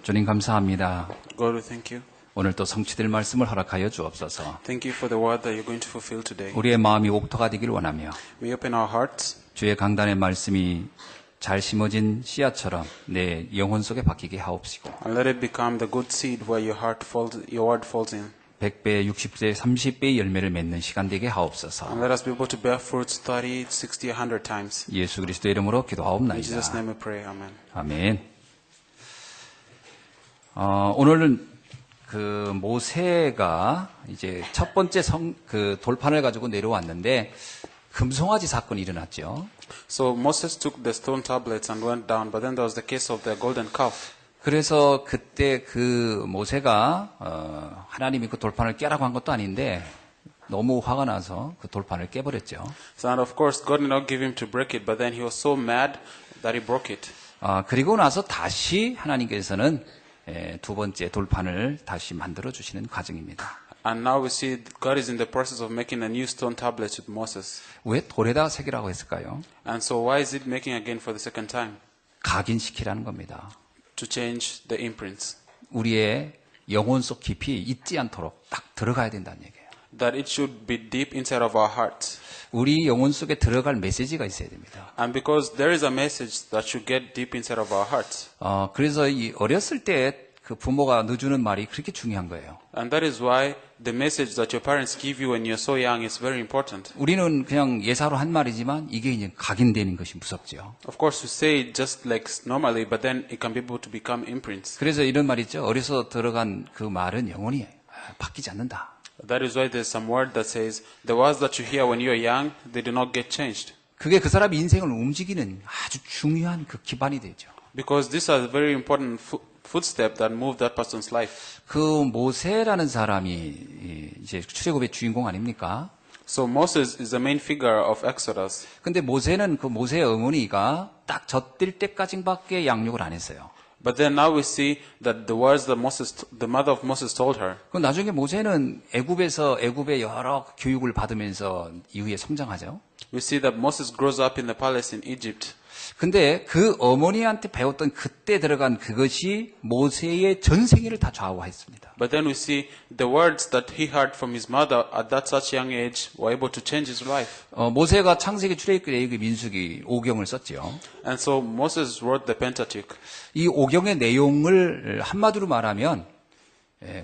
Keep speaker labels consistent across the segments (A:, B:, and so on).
A: 주님 감사합니다.
B: God, we thank you.
A: 오늘 또 성취될 말씀을 허락하여 주옵소서.
B: Thank you for the word that you're going to fulfill today.
A: 우리의 마음이 옥토가 되길 원하며
B: We open our hearts
A: 주의 강단의 말씀이 잘 심어진 씨앗처럼 내 영혼 속에 박히게 하옵시고
B: and let it become the good seed where your word falls in.
A: 100배, 60배, 30배의 열매를 맺는 시간 되게 하옵소서.
B: And let us be able to bear fruits 30, 60, 100 times.
A: 예수 그리스도의 이름으로
B: In Jesus'
A: 기도하옵나이다.
B: name we pray. Amen.
A: 아멘. 오늘은 그 모세가 이제 첫 번째 돌판을 가지고 내려왔는데 금송아지 사건이 일어났죠.
B: So Moses took the stone tablets and went down, but then there was the case of the golden calf.
A: 그래서 그때 그 모세가 하나님이 그 돌판을 깨라고 한 것도 아닌데 너무 화가 나서 그 돌판을 깨버렸죠.
B: So and of course God did not give him to break it, but then he was so mad that he broke it.
A: 그리고 나서 다시 하나님께서는 두 번째 돌판을 다시 만들어 주시는 과정입니다.
B: And now we see God is in the process of making a new stone tablet with Moses.
A: 왜 돌에다 새기라고 했을까요?
B: And so why is it making again for the second time?
A: 각인시키라는 겁니다.
B: To change the imprints.
A: 우리의 영혼 속 깊이 잊지 않도록 딱 들어가야 된다는 얘기예요.
B: That it should be deep inside of our hearts.
A: 우리 영혼 속에 들어갈 메시지가 있어야 됩니다.
B: And because there is a message that should get deep inside of our hearts.
A: 그래서 이 어렸을 때 그 부모가 넣어주는 말이 그렇게 중요한 거예요.
B: And that is why the message that your parents give you when you're so young is very important.
A: 우리는 그냥 예사로 한 말이지만 이게 이제 각인되는 것이 무섭죠.
B: Of course, we say it just like normally, but then it can be able to become imprints.
A: 그래서 이런 말 있죠. 어려서 들어간 그 말은 영원히 바뀌지 않는다.
B: That is why there's some word that says, the words that you hear when you're young, they do not get changed.
A: 그게 그 사람의 인생을 움직이는 아주 중요한 그 기반이 되죠.
B: Because these are very important footsteps that move that person's life.
A: 그 모세라는 사람이 이제 출애굽의 주인공 아닙니까?
B: So Moses is the main figure of Exodus.
A: 근데 모세는 그 모세의 어머니가 딱 젖될 때까지밖에 양육을 안 했어요.
B: But then now we see that the words that the mother of Moses told her.
A: 그 나중에 모세는 애굽의 여러 교육을 받으면서 이후에 성장하죠.
B: We see that Moses grows up in the palace in Egypt.
A: 근데 그 어머니한테 배웠던 그때 들어간 그것이 모세의 전 생애를 다 좌우했습니다.
B: But then we see the words that he heard from his mother at that such young age were able to change his life.
A: 모세가 창세기, 출애굽기, 레위기, 민수기 5경을 썼죠.
B: And so Moses wrote the Pentateuch.
A: 이 5경의 내용을 한마디로 말하면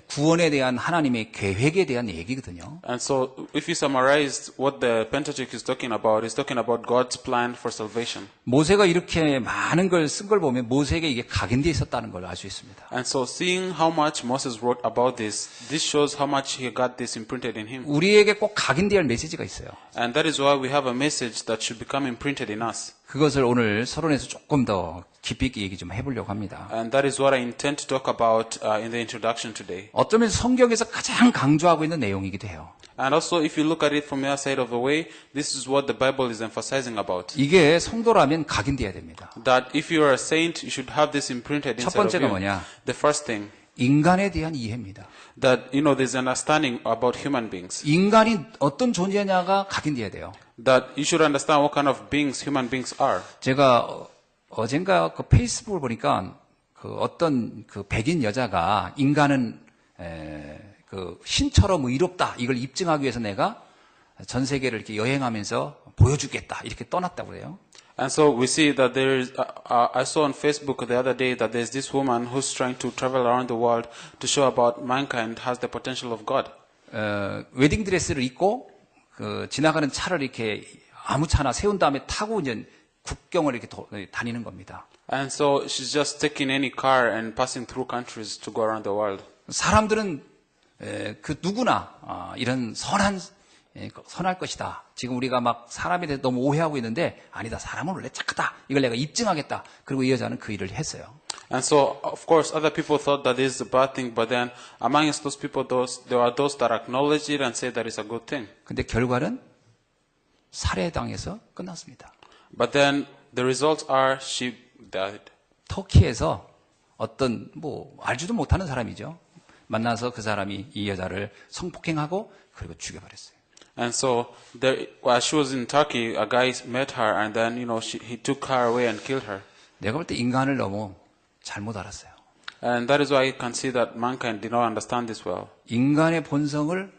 A: 구원에 대한 하나님의 계획에 대한 얘기거든요.
B: And so if you summarize what the Pentateuch is talking about, it's talking about God's plan for salvation.
A: 모세가 이렇게 많은 걸 쓴 걸 보면 모세에게 이게 각인되어 있었다는 걸 알 수 있습니다.
B: And so seeing how much Moses wrote about this shows how much he got this imprinted in him.
A: 우리에게 꼭 각인되어야 할 메시지가 있어요.
B: And that is why we have a message that should become imprinted in us.
A: 그것을 오늘 서론에서 조금 더 깊이 있게 얘기 좀 해보려고 합니다.
B: And that is what I intend to talk about in the introduction today.
A: 어쩌면 성경에서 가장 강조하고 있는 내용이기도 해요.
B: And also, if you look at it from the other side of the way, this is what the Bible is emphasizing about.
A: 이게 성도라면 각인돼야 됩니다.
B: That if you are a saint, you should have this imprinted
A: 첫
B: inside of
A: 번째가
B: you.
A: 뭐냐?
B: The first thing,
A: 인간에 대한 이해입니다.
B: that there's understanding about human beings.
A: 인간이 어떤 존재냐가 각인돼야 돼요.
B: That you should understand what kind of beings human beings are.
A: 제가 어젠가 그 페이스북을 보니까 그 어떤 그 백인 여자가 인간은 그 신처럼 의롭다 이걸 입증하기 위해서 내가 전 세계를 이렇게 여행하면서 보여주겠다 이렇게 떠났다고 그래요.
B: And so we see that there is, I saw on Facebook the other day that there's this woman who's trying to travel around the world to show about mankind has the potential of God.
A: 웨딩 드레스를 입고 그 지나가는 차를 이렇게 아무 차나 세운 다음에 타고 이제 국경을 이렇게 다니는 겁니다.
B: And so she's just taking any car and passing through countries to go around the world.
A: 사람들은 그 누구나 이런 선할 것이다. 지금 우리가 막 사람에 대해서 너무 오해하고 있는데 아니다. 사람은 원래 착하다. 이걸 내가 입증하겠다. 그리고 이 여자는 그 일을 했어요.
B: And so, of course, other people thought that this is a bad thing, but then amongst those people, there are those that acknowledge it and say that it's a good thing.
A: 근데 결과는 살해당해서 끝났습니다.
B: But then the results are she died.
A: 터키에서 어떤 알지도 못하는 사람이죠. 만나서 그 사람이 이 여자를 성폭행하고 그리고 죽여버렸어요.
B: And so, while she was in Turkey, a guy met her, and then he took her away and killed her.
A: 내가 볼 때 인간을 너무 잘못 알았어요.
B: And that is why you can see that mankind did not understand this well.
A: 인간의 본성을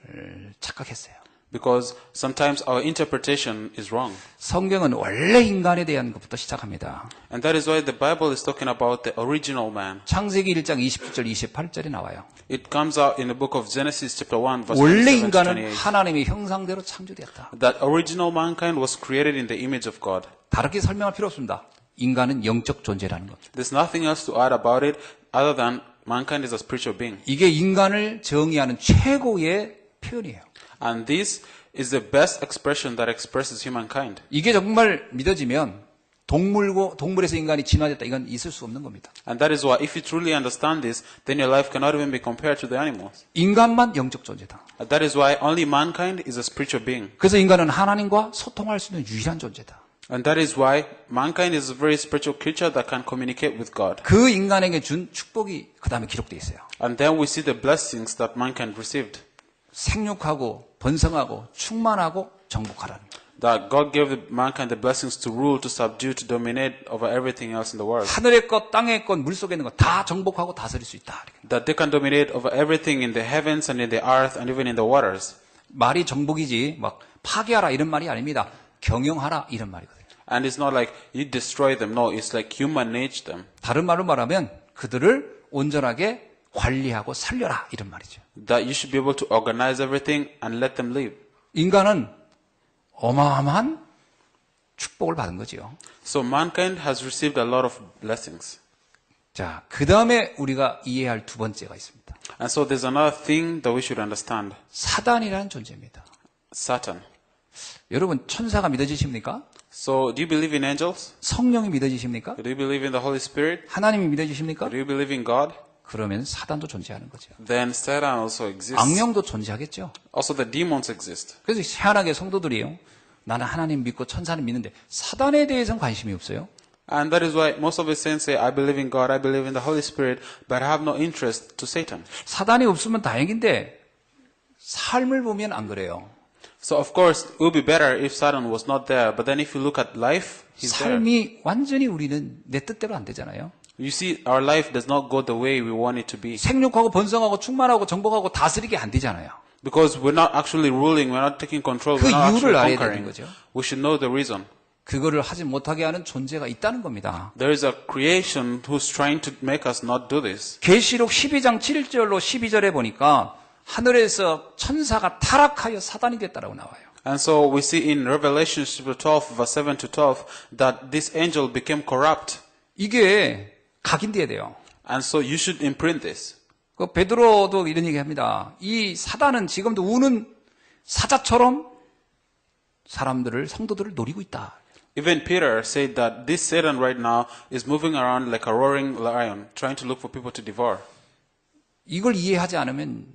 A: 착각했어요.
B: Because sometimes our interpretation is wrong.
A: 성경은 원래 인간에 대한 것부터 시작합니다.
B: And that is why the Bible is talking about the original man.
A: 창세기 1장 27절 28절에 나와요.
B: It comes out in the book of Genesis chapter 1 verse
A: 원래
B: 27 to
A: 인간은
B: 28.
A: 하나님의 형상대로 창조되었다.
B: That original mankind was created in the image of God.
A: 다르게 설명할 필요 없습니다. 인간은 영적 존재라는 겁니다.
B: There's nothing else to add about it other than mankind is a spiritual being.
A: 이게 인간을 정의하는 최고의 표현이에요.
B: And this is the best expression that expresses humankind.
A: 이게 정말 믿어지면 동물에서 인간이 진화됐다. 이건 있을 수 없는 겁니다.
B: And that is why if you truly understand this, then your life cannot even be compared to the animals.
A: 인간만 영적 존재다.
B: And that is why only mankind is a spiritual being.
A: 그래서 인간은 하나님과 소통할 수 있는 유일한 존재다.
B: And that is why mankind is a very spiritual creature that can communicate with God.
A: 그 인간에게 준 축복이 그 다음에 기록되어 있어요.
B: And then we see the blessings that mankind received.
A: 생육하고 번성하고 충만하고 정복하라는 거예요.
B: That God gave mankind the blessings to rule, to subdue, to dominate over everything else in the world.
A: 하늘의 것, 땅의 것, 물속에 있는 것 다 정복하고 다스릴 수 있다.
B: That they can dominate over everything in the heavens and in the earth and even in the waters.
A: 말이 정복이지 막 파괴하라 이런 말이 아닙니다. 경영하라 이런 말이거든요.
B: And it's not like you destroy them. No, it's like you manage them.
A: 다른 말로 말하면 그들을 온전하게 관리하고 살려라 이런 말이죠.
B: That you should be able to organize everything and let them live.
A: 인간은 어마어마한 축복을 받은 거죠.
B: So mankind has received a lot of blessings.
A: 자, 그 다음에 우리가 이해할 두 번째가 있습니다.
B: And so there's another thing that we should understand.
A: 사단이라는 존재입니다.
B: Satan.
A: 여러분 천사가 믿어지십니까?
B: So do you believe in angels?
A: 성령이 믿어지십니까?
B: Do you believe in the Holy Spirit?
A: 하나님이 믿어지십니까?
B: Do you believe in God?
A: 그러면 사단도 존재하는 거죠.
B: Then Satan also exists.
A: 악령도 존재하겠죠.
B: Also the demons exist.
A: 그래서 희한하게 성도들이요. 나는 하나님 믿고 천사는 믿는데 사단에 대해서는 관심이 없어요.
B: And that is why most of the saints say, I believe in God, I believe in the Holy Spirit, but I have no interest to Satan.
A: 사단이 없으면 다행인데 삶을 보면 안 그래요.
B: So of course, it would be better if Satan was not there, but then if you look at life, he's there.
A: 삶이 완전히 우리는 내 뜻대로 안 되잖아요.
B: You see, our life does not go the way we want it to be.
A: 생육하고 번성하고 충만하고 정복하고 다스리게 안 되잖아요.
B: Because we're not actually ruling, we're not taking control,
A: 그
B: we're not
A: 이유를
B: actually
A: 알아야 되는
B: conquering.
A: 거죠.
B: We should know the reason.
A: 그거를 하지 못하게 하는 존재가 있다는 겁니다.
B: There is a creation who's trying to make us not do this.
A: 계시록 12장 7절로 12절에 보니까 하늘에서 천사가 타락하여 사단이 됐다라고 나와요.
B: And so we see in Revelation chapter 12, verse 7 to 12, that this angel became corrupt.
A: 이게 각인돼야 돼요.
B: And so you should imprint this.
A: 그 베드로도 이런 얘기합니다. 이 사단은 지금도 우는 사자처럼 사람들을 성도들을 노리고 있다.
B: Even Peter said that this Satan right now is moving around like a roaring lion, trying to look for people to devour.
A: 이걸 이해하지 않으면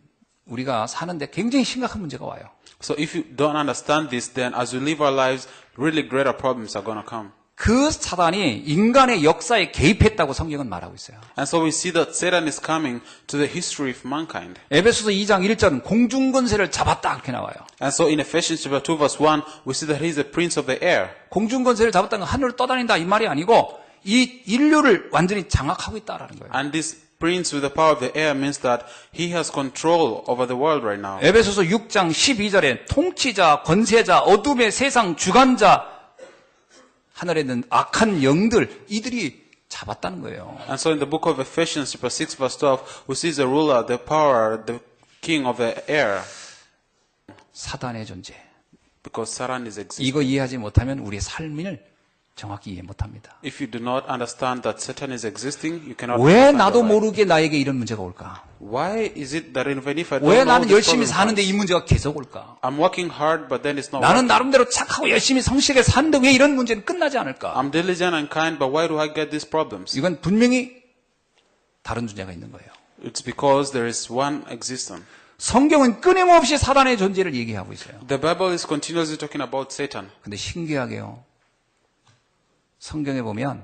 A: 우리가 사는데 굉장히 심각한 문제가 와요.
B: So if you don't understand this, then as we live our lives, really greater problems are going to come.
A: 그 사단이 인간의 역사에 개입했다고 성경은 말하고 있어요.
B: And so we see that Satan is coming to the history of mankind.
A: 에베소서 2장 1절은 공중권세를 잡았다 그렇게 나와요.
B: And so in Ephesians chapter 2 verse 1, we see that he is the prince of the air.
A: 공중권세를 잡았다는 건 하늘을 떠다닌다 이 말이 아니고 이 인류를 완전히 장악하고 있다라는 거예요.
B: And this prince with the power of the air means that he has control over the world right now.
A: 에베소서 6장 12절에 통치자, 권세자, 어둠의 세상 주관자, 하늘에 있는 악한 영들 이들이 잡았다는 거예요.
B: And so in the book of Ephesians chapter 6 verse 12, we see the ruler, the power, the king of the air.
A: 사단의 존재.
B: Because Satan is existing.
A: 이거 이해하지 못하면 우리의 삶을 정확히 이해 못합니다.
B: If you do not understand that Satan is existing, you cannot
A: 왜
B: understand
A: 나도
B: your life.
A: 모르게 나에게 이런 문제가 올까?
B: Why is it that even if I don't
A: 왜
B: know
A: 나는
B: this
A: 열심히
B: problem
A: 사는데 이
B: comes,
A: 문제가 계속 올까?
B: I'm working hard, but then it's not
A: 나는
B: working.
A: 나름대로 착하고 열심히 성실하게 사는데 왜 이런 문제는 끝나지 않을까?
B: I'm diligent and kind, but why do I get these problems?
A: 이건 분명히 다른 존재가 있는 거예요.
B: It's because there is one existence.
A: 성경은 끊임없이 사단의 존재를 얘기하고 있어요.
B: The Bible is continuously talking about Satan.
A: 근데 신기하게요. 성경에 보면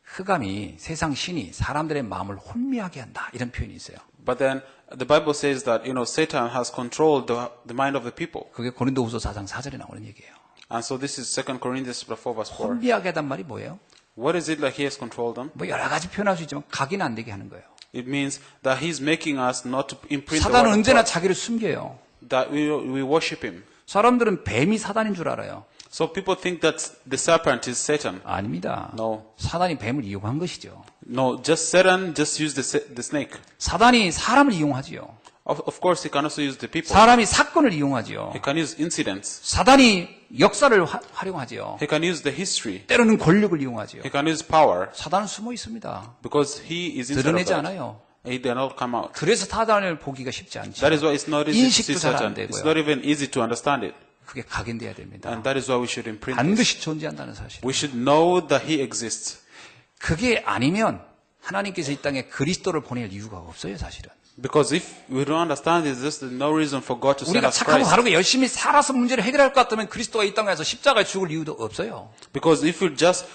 A: 흑암이 세상 신이 사람들의 마음을 혼미하게 한다 이런 표현이 있어요.
B: But then the Bible says that Satan has controlled the mind of the people.
A: 그게 고린도후서 4장 4절에 나오는 얘기예요.
B: And so this is 2 Corinthians 4 verse 4.
A: 혼미하게 하단 말이 뭐예요?
B: What is it that he has controlled them?
A: 뭐 여러 가지 표현할 수 있지만 각인 안 되게 하는 거예요.
B: It means that he's making us not to imprint the
A: 사단은
B: word of
A: 언제나
B: God,
A: 자기를 숨겨요.
B: that we worship him.
A: 사람들은 뱀이 사단인 줄 알아요.
B: So people think that the serpent is Satan.
A: 아닙니다.
B: No.
A: 사단이 뱀을 이용한 것이죠.
B: No, just Satan just used the snake.
A: 사단이 사람을 이용하지요.
B: Of course, he can also use the people.
A: 사람이 사건을 이용하지요.
B: He can use incidents.
A: 사단이 역사를 활용하지요.
B: He can use the history.
A: 때로는 권력을 이용하지요.
B: He can use power
A: 사단은 숨어 있습니다.
B: because he is inside of
A: 드러내지
B: that.
A: 않아요.
B: He did not come out.
A: 그래서 사단을 보기가 쉽지 않죠.
B: That is why it's not easy to see
A: 인식도 잘 안
B: Satan. It's
A: 되고요.
B: not even easy to understand it.
A: 그게 각인돼야 됩니다.
B: And that is why we should imprint this.
A: 반드시 존재한다는 사실.
B: We should know that he exists.
A: 그게 아니면 하나님께서 이 땅에 그리스도를 보낼 이유가 없어요, 사실은.
B: Because if we don't understand this, there's no reason for God to send
A: 우리가
B: us
A: 착하고
B: Christ.
A: 바르게 열심히 살아서 문제를 해결할 것 같으면 그리스도가 이 땅에 와서 십자가에 죽을 이유도 없어요.
B: Because if we just,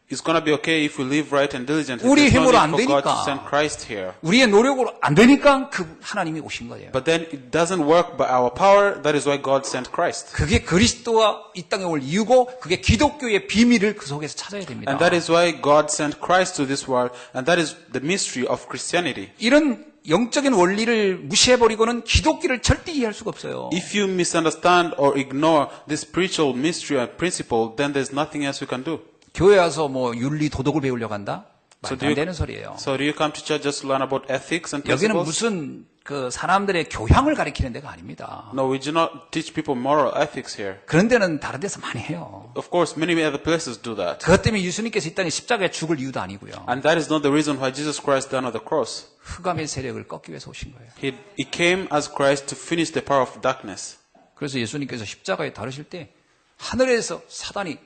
B: it's going to be okay if we live right and diligently.
A: 우리
B: There's no
A: 힘으로
B: need
A: 안
B: for God to
A: 되니까.
B: send Christ here.
A: 우리의 노력으로 안 되니까 그 하나님이 오신 거예요.
B: But then it doesn't work by our power. That is why God sent Christ.
A: 그게 그리스도가 이 땅에 올 이유고 그게 기독교의 비밀을 그 속에서 찾아야 됩니다.
B: And that is why God sent Christ to this world. And that is the mystery of Christianity.
A: 이런 영적인 원리를 무시해버리고는 기독교를 절대 이해할 수가 없어요.
B: If you misunderstand or ignore this spiritual mystery and principle, then there's nothing else you can do.
A: 교회 와서 뭐 윤리 도덕을 배우려고 한다?
B: So
A: 말도 안 되는 소리예요.
B: So do you come to church just to learn about ethics and
A: 여기는
B: principles?
A: 무슨 그 사람들의 교양을 가리키는 데가 아닙니다.
B: No, we do not teach people moral ethics here.
A: 그런 데는 다른 데서 많이 해요.
B: Of course, many other places do that.
A: 그것 때문에 예수님께서 이 땅에 십자가에 죽을 이유도 아니고요.
B: And that is not the reason why Jesus Christ died on the cross.
A: 흑암의 세력을 꺾기 위해서 오신 거예요.
B: He came as Christ to finish the power of darkness.
A: 그래서 예수님께서 십자가에 다루실 때 하늘에서 사단이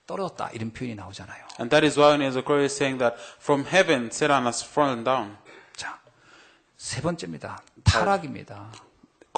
A: 떨어졌다 이런 표현이 나오잖아요.
B: And that is why when Ezekiel is saying that from heaven Satan has fallen down.
A: 자, 세 번째입니다. 타락입니다.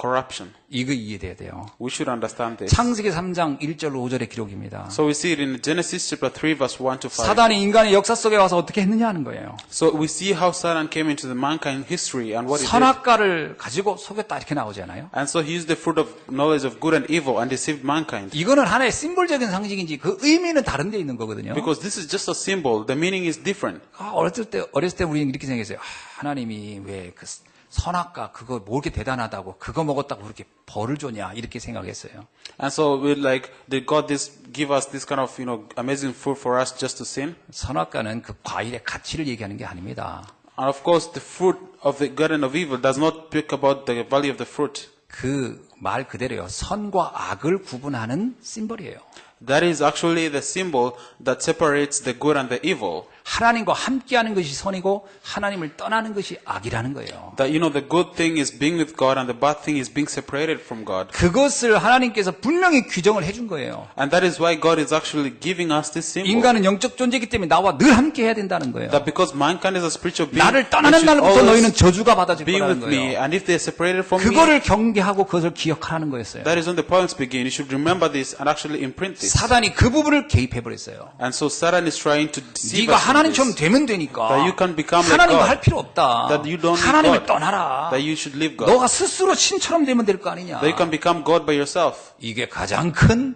B: Corruption.
A: 이거 이해돼야 돼요.
B: We should understand this.
A: 창세기 3장 1절로 5절의 기록입니다.
B: So we see it in Genesis chapter 3 verse 1 to 5.
A: 사단이 인간의 역사 속에 와서 어떻게 했느냐 하는 거예요.
B: So we see how Satan came into the mankind history and what he did.
A: 선악과를 가지고 속였다 이렇게 나오잖아요.
B: And so he used the fruit of knowledge of good and evil and deceived mankind.
A: 이거는 하나의 심볼적인 상징인지 그 의미는 다른 데 있는 거거든요.
B: Because this is just a symbol. The meaning is different.
A: 어렸을 때 우리는 이렇게 생각했어요. 하나님이 왜 그 선악과 그거 뭐 이렇게 대단하다고 그거 먹었다고 그렇게 벌을 줬냐 이렇게 생각했어요.
B: And so we like, did God give us this kind of, amazing fruit for us just to sin?
A: 선악과는 그 과일의 가치를 얘기하는 게 아닙니다.
B: And of course, the fruit of the garden of evil does not speak about the value of the fruit.
A: 그 말 그대로요. 선과 악을 구분하는 심벌이에요.
B: That is actually the symbol that separates the good and the evil.
A: 하나님과 함께하는 것이 선이고 하나님을 떠나는 것이 악이라는 거예요.
B: That, the good thing is being with God and the bad thing is being separated from God.
A: 그것을 하나님께서 분명히 규정을 해준 거예요.
B: And that is why God is actually giving us this symbol.
A: 인간은 영적 존재이기 때문에 나와 늘 함께 해야 된다는 거예요.
B: That because mankind is a spiritual being,
A: 나를
B: they
A: 떠나는
B: should
A: 날부터 너희는
B: always
A: 저주가 받아질
B: be
A: 거라는
B: with me.
A: 거예요.
B: And if they are separated from me,
A: 그거를 경계하고 그것을 기억하라는 거였어요.
B: that is when the problems begin. You should remember this and actually imprint this.
A: 사단이 그 부분을 개입해버렸어요.
B: And so Satan is trying to deceive
A: 네가
B: us with
A: 하나님처럼
B: this.
A: 되면 되니까
B: That you can become like
A: 하나님과
B: God.
A: 할 필요 없다.
B: That you don't need
A: 하나님을
B: God.
A: 떠나라.
B: That you should leave God.
A: 너가 스스로 신처럼 되면 될 거 아니냐.
B: That you can become God by yourself.
A: 이게 가장 큰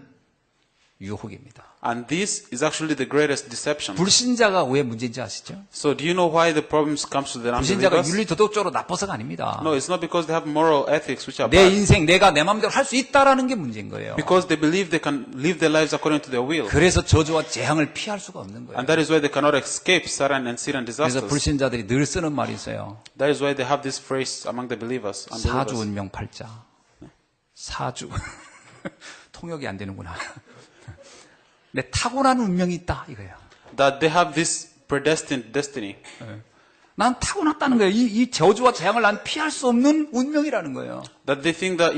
A: 유혹입니다.
B: And this is actually the greatest deception.
A: 불신자가 왜 문제인지 아시죠?
B: So do you know why the problems comes to the
A: 불신자가
B: unbelievers?
A: 윤리 도덕적으로 나빠서가 아닙니다.
B: No, it's not because they have moral ethics which are
A: 내
B: bad.
A: 인생 내가 내 마음대로 할 수 있다라는 게 문제인 거예요.
B: Because they believe they can live their lives according to their will.
A: 그래서 저주와 재앙을 피할 수가 없는 거예요.
B: And that is why they cannot escape Satan and sin and
A: 그래서
B: disasters.
A: 불신자들이 늘 쓰는 말이 있어요.
B: That is why they have this phrase among the believers.
A: 사주
B: Unbelievers.
A: 운명 팔자. 사주. 통역이 안 되는구나. 내 타고난 운명이 있다 이거예요.
B: That they have this predestined destiny.
A: 난 타고났다는 거예요. 이 저주와 재앙을 난 피할 수 없는 운명이라는 거예요.
B: That they think that,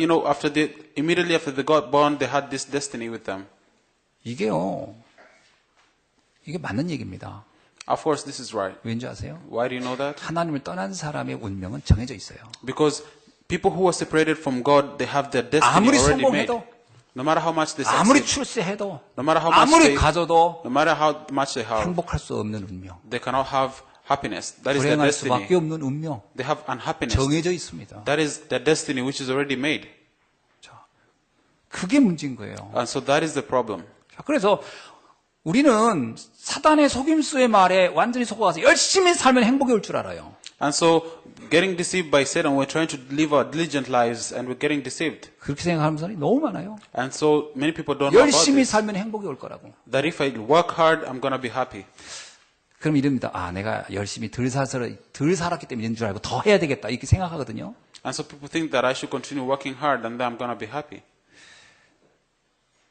B: immediately after they got born, they had this destiny with them.
A: 이게 맞는 얘기입니다.
B: Of course, this is right.
A: 왠지 아세요?
B: Why do you know that?
A: 하나님을 떠난 사람의 운명은 정해져 있어요.
B: Because people who are separated from God, they have their destiny
A: 아무리
B: already made.
A: 성공해도,
B: No matter how much they
A: 아무리
B: succeed,
A: 출세해도,
B: no matter how much
A: 아무리
B: they,
A: 가져도
B: no matter how much they have,
A: 행복할 수 없는 운명.
B: they cannot have happiness. That is their
A: 불행할
B: destiny.
A: 수밖에 없는 운명.
B: They have unhappiness.
A: 정해져 있습니다.
B: That is their destiny, which is already made.
A: 그게 문제인 거예요.
B: And so that is the problem.
A: 자, 그래서 우리는 사단의 속임수의 말에 완전히 속아가서 열심히 살면 행복이 올 줄 알아요.
B: And so, getting deceived by Satan, we're trying to live our diligent lives and we're getting deceived.
A: 그렇게 생각하는 사람이 너무 많아요.
B: And so, many people don't know about
A: 열심히
B: this.
A: 살면 행복이 올 거라고.
B: That if I work hard, I'm gonna be happy.
A: 그럼 이럽니다. 아, 내가 열심히 덜 살았기 때문에 이런 줄 알고 더 해야 되겠다. 이렇게 생각하거든요.
B: And so people think that I should continue working hard and then I'm gonna be happy.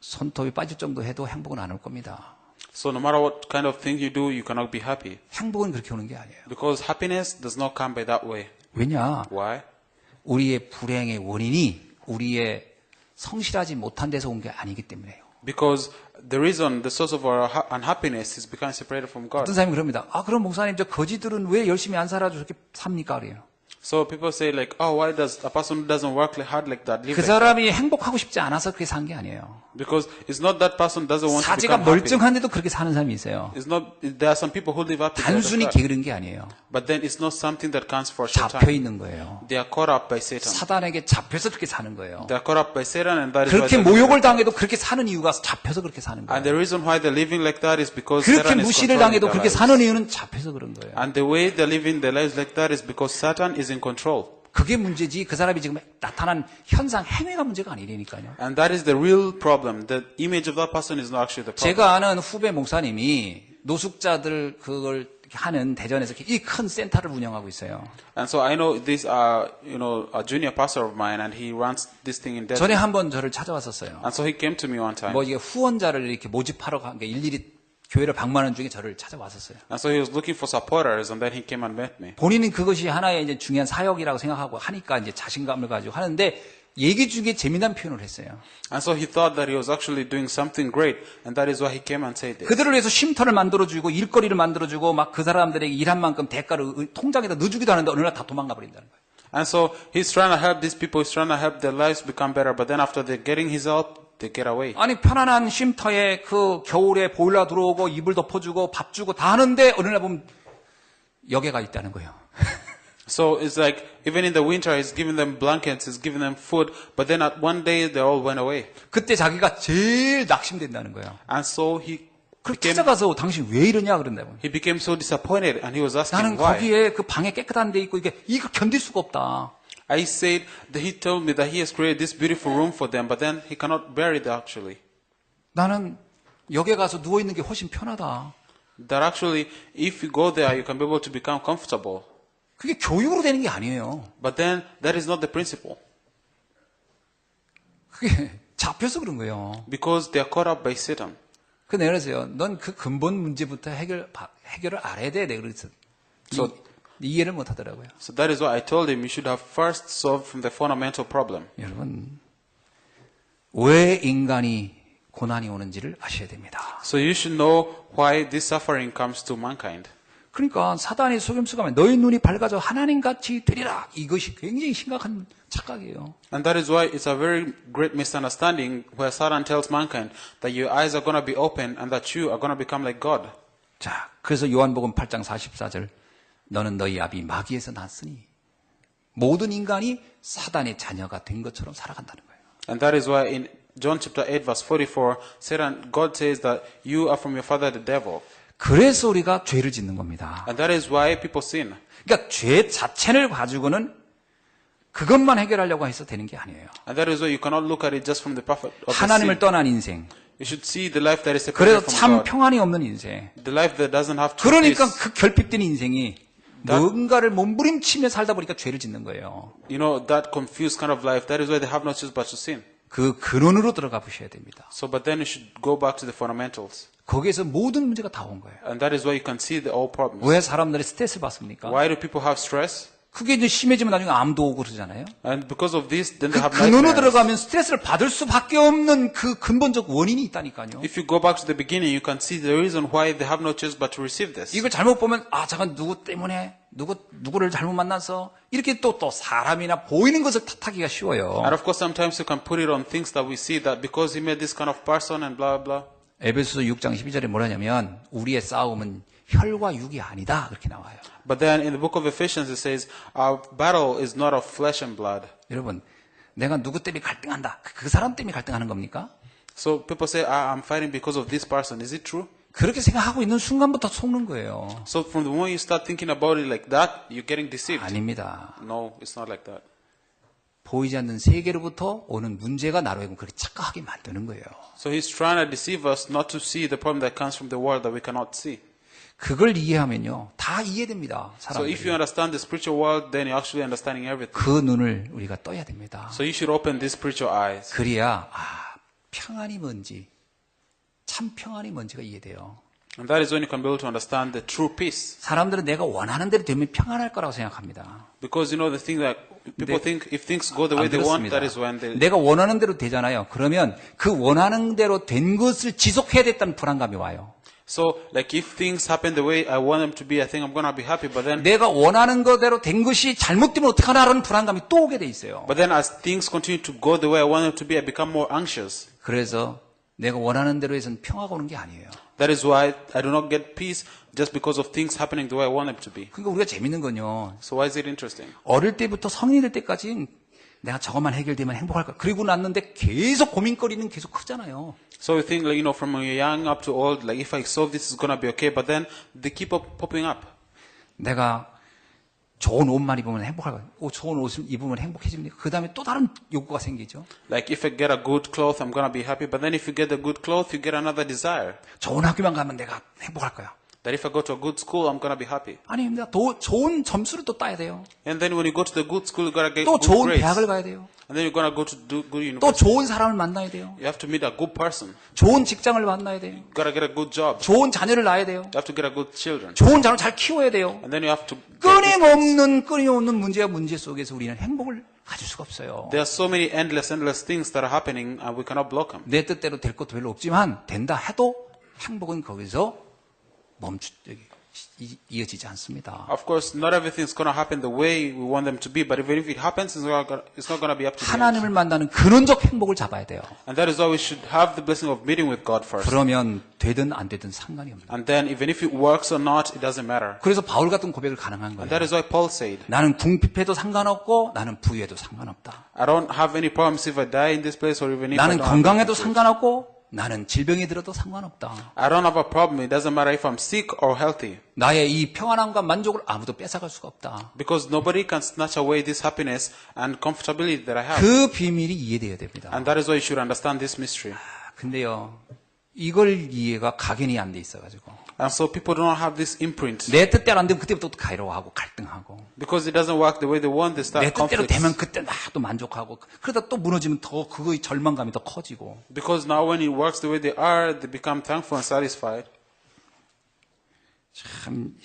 A: 손톱이 빠질 정도 해도 행복은 안 올 겁니다.
B: So no matter what kind of thing you do, you cannot be happy.
A: 행복은 그렇게 오는 게 아니에요.
B: Because happiness does not come by that way.
A: 왜냐?
B: Why?
A: 우리의 불행의 원인이 우리의 성실하지 못한 데서 온 게 아니기 때문에요.
B: Because the reason, the source of our unhappiness is becoming separated from God.
A: 어떤 사람이 그럽니다. 아, 그럼 목사님, 저 거지들은 왜 열심히 안 살아도 저렇게 삽니까? 그래요.
B: So people say like, oh, why does a person who doesn't work hard like that live
A: 그
B: like that?
A: 사람이 행복하고 싶지 않아서 그렇게 산 게 아니에요.
B: Because it's not that person doesn't want to
A: 사지가
B: become happy.
A: 멀쩡한데도 그렇게 사는 사람이 있어요.
B: It's not. There are some people who live happy.
A: 단순히 게으른 게 아니에요.
B: But then it's not something that counts for a short
A: 잡혀
B: time.
A: 있는 거예요.
B: They are caught up by Satan.
A: 사단에게 잡혀서 그렇게 사는 거예요.
B: They are caught up by Satan, and that is why.
A: 그렇게 모욕을 당해도 그렇게 사는 이유가 잡혀서 그렇게 사는
B: And the
A: 거예요.
B: reason why they're living like that is because
A: 그렇게
B: Satan is
A: 무시를
B: controlling
A: 당해도
B: their
A: 그렇게
B: lives.
A: 사는 이유는 잡혀서 그런 거예요.
B: And the way they're living their lives like that is because Satan is in control.
A: 그게 문제지 그 사람이 지금 나타난 현상 행위가 문제가 아니라니까요.
B: And that is the real problem. The image of that person is not actually the problem.
A: 제가 아는 후배 목사님이 노숙자들 그걸 하는 대전에서 이 큰 센터를 운영하고 있어요.
B: And so I know this, a junior pastor of mine, and he runs this thing in Denver.
A: 전에 한번 저를 찾아왔었어요.
B: And so he came to me one time.
A: 뭐 이게 후원자를 이렇게 모집하러 간 게 일일이 교회를 방문하는 중에 저를 찾아왔었어요.
B: And so he was looking for supporters, and then he came and met me.
A: 본인은 그것이 하나의 이제 중요한 사역이라고 생각하고 하니까 이제 자신감을 가지고 하는데 얘기 중에 재미난 표현을 했어요.
B: And so he thought that he was actually doing something great, and that is why he came and said this.
A: 그들을 위해서 쉼터를 만들어주고 일거리를 만들어주고 막 그 사람들에게 일한 만큼 대가를 통장에다 넣어주기도 하는데 어느 날 다 도망가 버린다는 거예요.
B: And so he's trying to help these people, he's trying to help their lives become better, but then after they're getting his help, they get away.
A: 아니 편안한 쉼터에 그 겨울에 보일러 들어오고 이불 덮어주고 밥 주고 다 하는데 어느 날 보면 역에가 있다는 거예요.
B: So it's like, even in the winter, he's giving them blankets, he's giving them food, but then at one day, they all went away.
A: 그때 자기가 제일 낙심된다는 거예요.
B: And so he
A: 그걸
B: became,
A: 찾아가서 당신 왜 이러냐 그런다고.
B: he became so disappointed, and he was
A: 나는
B: asking why.
A: 거기에 그 방에 깨끗한 데 있고 이거 견딜 수가 없다.
B: I said that he told me that he has created this beautiful room for them, but then he cannot bear it actually.
A: 나는 역에 가서 누워 있는 게 훨씬 편하다.
B: That actually, if you go there, you can be able to become comfortable.
A: 그게 교육으로 되는 게 아니에요.
B: But then, that is not the principle.
A: 그게 잡혀서 그런 거예요.
B: Because they are caught up by Satan.
A: 그 내가 그랬어요. 넌 그 근본 문제부터 해결을 알아야 돼. 내가 그랬어. 이해를 못 하더라고요.
B: So that is why I told him you should have first solved from the fundamental problem.
A: 여러분, 왜 인간이 고난이 오는지를 아셔야 됩니다.
B: So you should know why this suffering comes to mankind.
A: 그러니까 사단이 속임수가면 너희 눈이 밝아져 하나님같이 되리라. 이것이 굉장히 심각한 착각이에요.
B: And that is why it's a very great misunderstanding where Satan tells mankind that your eyes are going to be open and that you are going to become like God.
A: 자, 그래서 요한복음 8장 44절 너는 너희 아비 마귀에서 났으니 모든 인간이 사단의 자녀가 된 것처럼 살아간다는 거예요.
B: And that is why in John chapter 8 verse 44, God says that you are from your father the devil.
A: 그래서 우리가 죄를 짓는 겁니다.
B: And that is why people sin.
A: 그러니까 죄 자체를 가지고는 그것만 해결하려고 해서 되는 게 아니에요.
B: And that is why you cannot look at it just from the perfect of the
A: 하나님을
B: sin.
A: 떠난 인생.
B: You should see the life that is
A: 그래서
B: separated from
A: 참
B: God.
A: 평안이 없는 인생.
B: The life that doesn't have true
A: 그러니까
B: peace.
A: 그 결핍된 인생이 뭔가를 몸부림치며 살다 보니까 죄를 짓는 거예요.
B: You know, that confused kind of life, that is why they have no choice but to sin.
A: 그 근원으로 들어가 보셔야 됩니다.
B: So, but then you should go back to the fundamentals.
A: 거기에서 모든 문제가 다 온 거예요.
B: And that is why you can see the all problems.
A: 왜 사람들이 스트레스를 받습니까?
B: Why do people have stress?
A: 그게 이제 심해지면 나중에 암도 오고 그러잖아요.
B: And because of this, then
A: 그
B: they have
A: 근원으로
B: nightmares.
A: 들어가면 스트레스를 받을 수밖에 없는 그 근본적 원인이 있다니까요.
B: If you go back to the beginning, you can see the reason why they have no choice but to receive this.
A: 이걸 잘못 보면 아 잠깐 누구 때문에 누구를 잘못 만나서 이렇게 또 사람이나 보이는 것을 탓하기가 쉬워요.
B: And of course, sometimes you can put it on things that we see that because he made this kind of person and blah blah.
A: 에베소서 6장 12절에 뭐라냐면 우리의 싸움은 혈과 육이 아니다 그렇게 나와요.
B: But then in the book of Ephesians it says our battle is not of flesh and blood.
A: 여러분 내가 누구 때문에 갈등한다. 그 사람 때문에 갈등하는 겁니까?
B: So people say I'm fighting because of this person. Is it true?
A: 그렇게 생각하고 있는 순간부터 속는 거예요.
B: So from the moment you start thinking about it like that, you're getting deceived.
A: 아닙니다.
B: No, it's not like that.
A: 보이지 않는 세계로부터 오는 문제가 나로 하여금 그렇게 착각하게 만드는 거예요.
B: So he's trying to deceive us not to see the problem that comes from the world that we cannot see.
A: 그걸 이해하면요, 다 이해됩니다.
B: So if
A: 사람들이.
B: you understand the spiritual world, then you're actually understanding everything.
A: 그 눈을 우리가 떠야 됩니다.
B: So you should open these spiritual eyes.
A: 그래야 평안이 뭔지, 참 평안이 뭔지가 이해돼요.
B: And that is when you can be able to understand the true peace.
A: 사람들은 내가 원하는 대로 되면 평안할 거라고 생각합니다.
B: Because you know the thing that people think if things go the way
A: 안
B: they want,
A: 그렇습니다.
B: that is when they.
A: 내가 원하는 대로 되잖아요. 그러면 그 원하는 대로 된 것을 지속해야 됐다는 불안감이 와요.
B: So like if things happen the way I want them to be, I think I'm gonna be happy. But then,
A: 내가 원하는 거대로 된 것이 잘못되면 어떡하나라는 불안감이 또 오게 돼 있어요.
B: but then as things continue to go the way I want them to be, I become more anxious.
A: 그래서 내가 원하는 대로 해서는 평화가 오는 게 아니에요.
B: That is why I do not get peace just because of things happening the way I want them to be.
A: 그러니까 우리가 재밌는 건요.
B: So why is it interesting?
A: 어릴 때부터 성인이 될 때까지 내가 저것만 해결되면 행복할 거야. 그리고 났는데 계속 고민거리는 계속 크잖아요.
B: So you think like, you know, from when you're young up to old, like if I solve this, it's gonna be okay. But then they keep up popping up.
A: 내가 좋은 옷만 입으면 행복할 거야. 좋은 옷을 입으면 행복해집니다. 그 다음에 또 다른 욕구가 생기죠.
B: Like if I get a good cloth, I'm gonna be happy. But then if you get a good cloth, you get another desire.
A: 좋은 학교만 가면 내가 행복할 거야.
B: That if I go to a good school, I'm gonna be happy.
A: 아닙니다. 또 좋은 점수를 또 따야 돼요.
B: And then when you go to the good school, you gotta get
A: 또
B: good
A: 좋은
B: grades.
A: 대학을 가야 돼요.
B: And then you're gonna go to do good
A: 또
B: university.
A: 좋은 사람을 만나야 돼요.
B: You have to meet a good person.
A: 좋은 직장을 만나야 돼요.
B: You gotta get a good job.
A: 좋은 자녀를 낳아야 돼요.
B: You have to get a good children.
A: 좋은 자녀를 잘 키워야 돼요.
B: And then you have to. get these things.
A: 끊임없는 문제 속에서 우리는 행복을 가질 수가 없어요.
B: There are so many endless things that are happening, and we cannot block them.
A: 내 뜻대로 될 것도 별로 없지만 된다 해도 행복은 거기서 이어지지 않습니다.
B: Of course, not everything's going to happen the way we want them to be, but even if it happens, it's not going to be up to the end.
A: 하나님을 만나는 근원적 행복을 잡아야 돼요.
B: And that is why we should have the blessing of meeting with God first.
A: 그러면 되든 안 되든 상관이 없는.
B: And then, even if it works or not, it doesn't matter.
A: 그래서 바울 같은 고백을 가능한
B: And
A: 거예요.
B: that is why Paul said,
A: 나는 궁핍해도 상관없고 나는 부유해도 상관없다.
B: I don't have any problems if I die in this place or even if I
A: 나는
B: don't have
A: 건강해도
B: any problems.
A: 상관없고 나는 질병이 들어도 상관없다.
B: I don't have a problem. It doesn't matter if I'm sick or healthy.
A: 나의 이 평안함과 만족을 아무도 뺏어갈 수가 없다.
B: Because nobody can snatch away this happiness and comfortability that I have.
A: 그 비밀이 이해되어야 됩니다.
B: And that is why you should understand this mystery.
A: 근데요, 이걸 이해가 각인이 안 돼 있어가지고.
B: And so people do not have this imprint.
A: 내 뜻대로 안 되면 그때부터 또 가이로하고 갈등하고.
B: Because it doesn't work the way they want, they start
A: 내 뜻대로
B: conflicts.
A: 되면 그때 막 또 만족하고. 그러다 또 무너지면 더 그거의 절망감이 더 커지고.
B: Because now when it works the way they are, they become thankful and satisfied.
A: 참,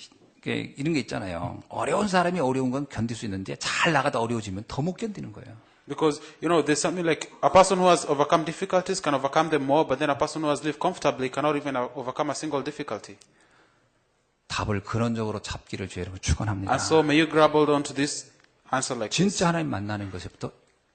A: 이런 게 있잖아요. 어려운 사람이 어려운 건 견딜 수 있는데 잘 나가다 어려워지면 더 못 견디는 거예요.
B: Because, you know, there's something like a person who has overcome difficulties can overcome them more, but then a person who has lived comfortably cannot even overcome a single difficulty.
A: 답을 근원적으로 잡기를 주의 여러분 축원합니다.
B: And so may you grab hold onto this answer like this.
A: 진짜 하나님 만나는 것부터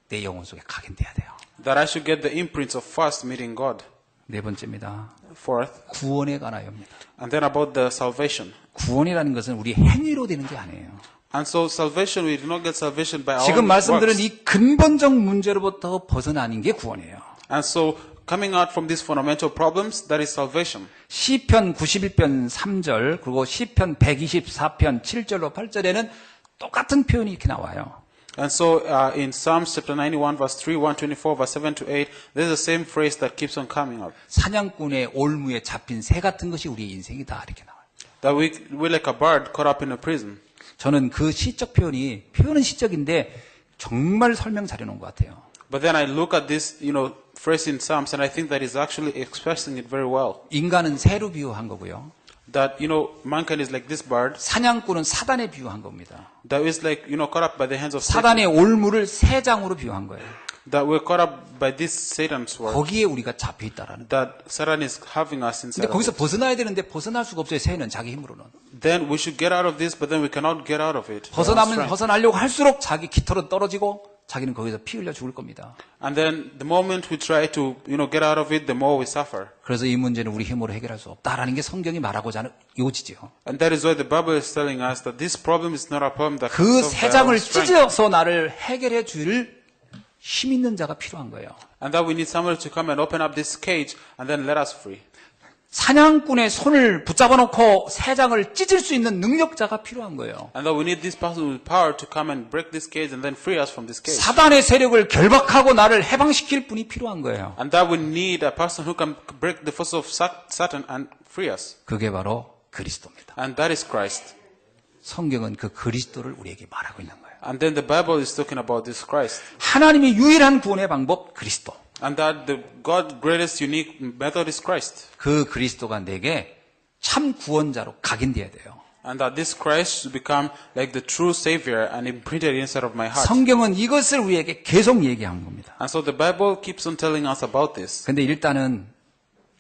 A: 내 영혼 속에 각인돼야 돼요.
B: That I should get the imprints of first meeting God.
A: 네 번째입니다.
B: Fourth.
A: 구원에 관하여입니다.
B: And then about the salvation.
A: 구원이라는 것은 우리 행위로 되는 게 아니에요.
B: And so salvation, we do not get salvation by our
A: 지금
B: own
A: 말씀드린
B: works.
A: 이 근본적 문제로부터 벗어나는 게 구원이에요.
B: And so coming out from these fundamental problems, that is salvation.
A: 시편 91편 3절 그리고 시편 124편 7절로 8절에는 똑같은 표현이 이렇게 나와요.
B: And so in Psalms chapter 91 verse 3, 124 verse 7 to 8, there's the same phrase that keeps on coming up.
A: 사냥꾼의 올무에 잡힌 새 같은 것이 우리의 인생이다 이렇게 나와요.
B: That we're like a bird caught up in a prison.
A: 저는 그 시적 표현은 시적인데 정말 설명 잘해놓은 것 같아요.
B: But then I look at this, you know, phrase in Psalms and I think that is actually expressing it very well.
A: 인간은 새로 비유한 거고요.
B: That, you know, mankind is like this bird
A: 사냥꾼은 사단에 비유한 겁니다.
B: that is like, you know, caught up by the hands of Satan.
A: 사단의 올무를 새 장으로 비유한 거예요.
B: That we're caught up by this Satan's word.
A: 거기에 우리가 잡혀 있다라는.
B: That Satan is having us
A: 근데
B: inside of
A: 거기서
B: it.
A: 벗어나야 되는데 벗어날 수가 없어요. 새는 자기 힘으로는.
B: Then we should get out of this, but then we cannot get out of it. by our strength.
A: 벗어나려고 할수록 자기 깃털은 떨어지고 자기는 거기서 피 흘려 죽을 겁니다.
B: And then the moment we try to, you know, get out of it, the more we suffer.
A: 그래서 이 문제는 우리 힘으로 해결할 수 없다라는 게 성경이 말하고자 하는 요지죠.
B: And that is why the Bible is telling us that this problem is not a problem that
A: 그
B: can be solved
A: 새
B: by our
A: 장을
B: own strength.
A: 찢어서 나를 해결해 줄 힘 있는 자가 필요한 거예요.
B: And that we need someone to come and open up this cage and then let us free.
A: 사냥꾼의 손을 붙잡아 놓고 새장을 찢을 수 있는 능력자가 필요한 거예요.
B: And that we need this person with power to come and break this cage and then free us from this cage.
A: 사단의 세력을 결박하고 나를 해방시킬 분이 필요한 거예요.
B: And that we need a person who can break the force of Satan and free us.
A: 그게 바로 그리스도입니다.
B: And that is Christ.
A: 성경은 그 그리스도를 우리에게 말하고 있는 거예요.
B: And then the Bible is talking about this Christ.
A: 하나님의 유일한 구원의 방법 그리스도.
B: And that the God's greatest unique method is Christ.
A: 그 그리스도가 내게 참 구원자로 각인돼야 돼요.
B: And that this Christ should become like the true Savior and imprinted inside of my heart.
A: 성경은 이것을 우리에게 계속 얘기한 겁니다.
B: And so the Bible keeps on telling us about this.
A: 근데 일단은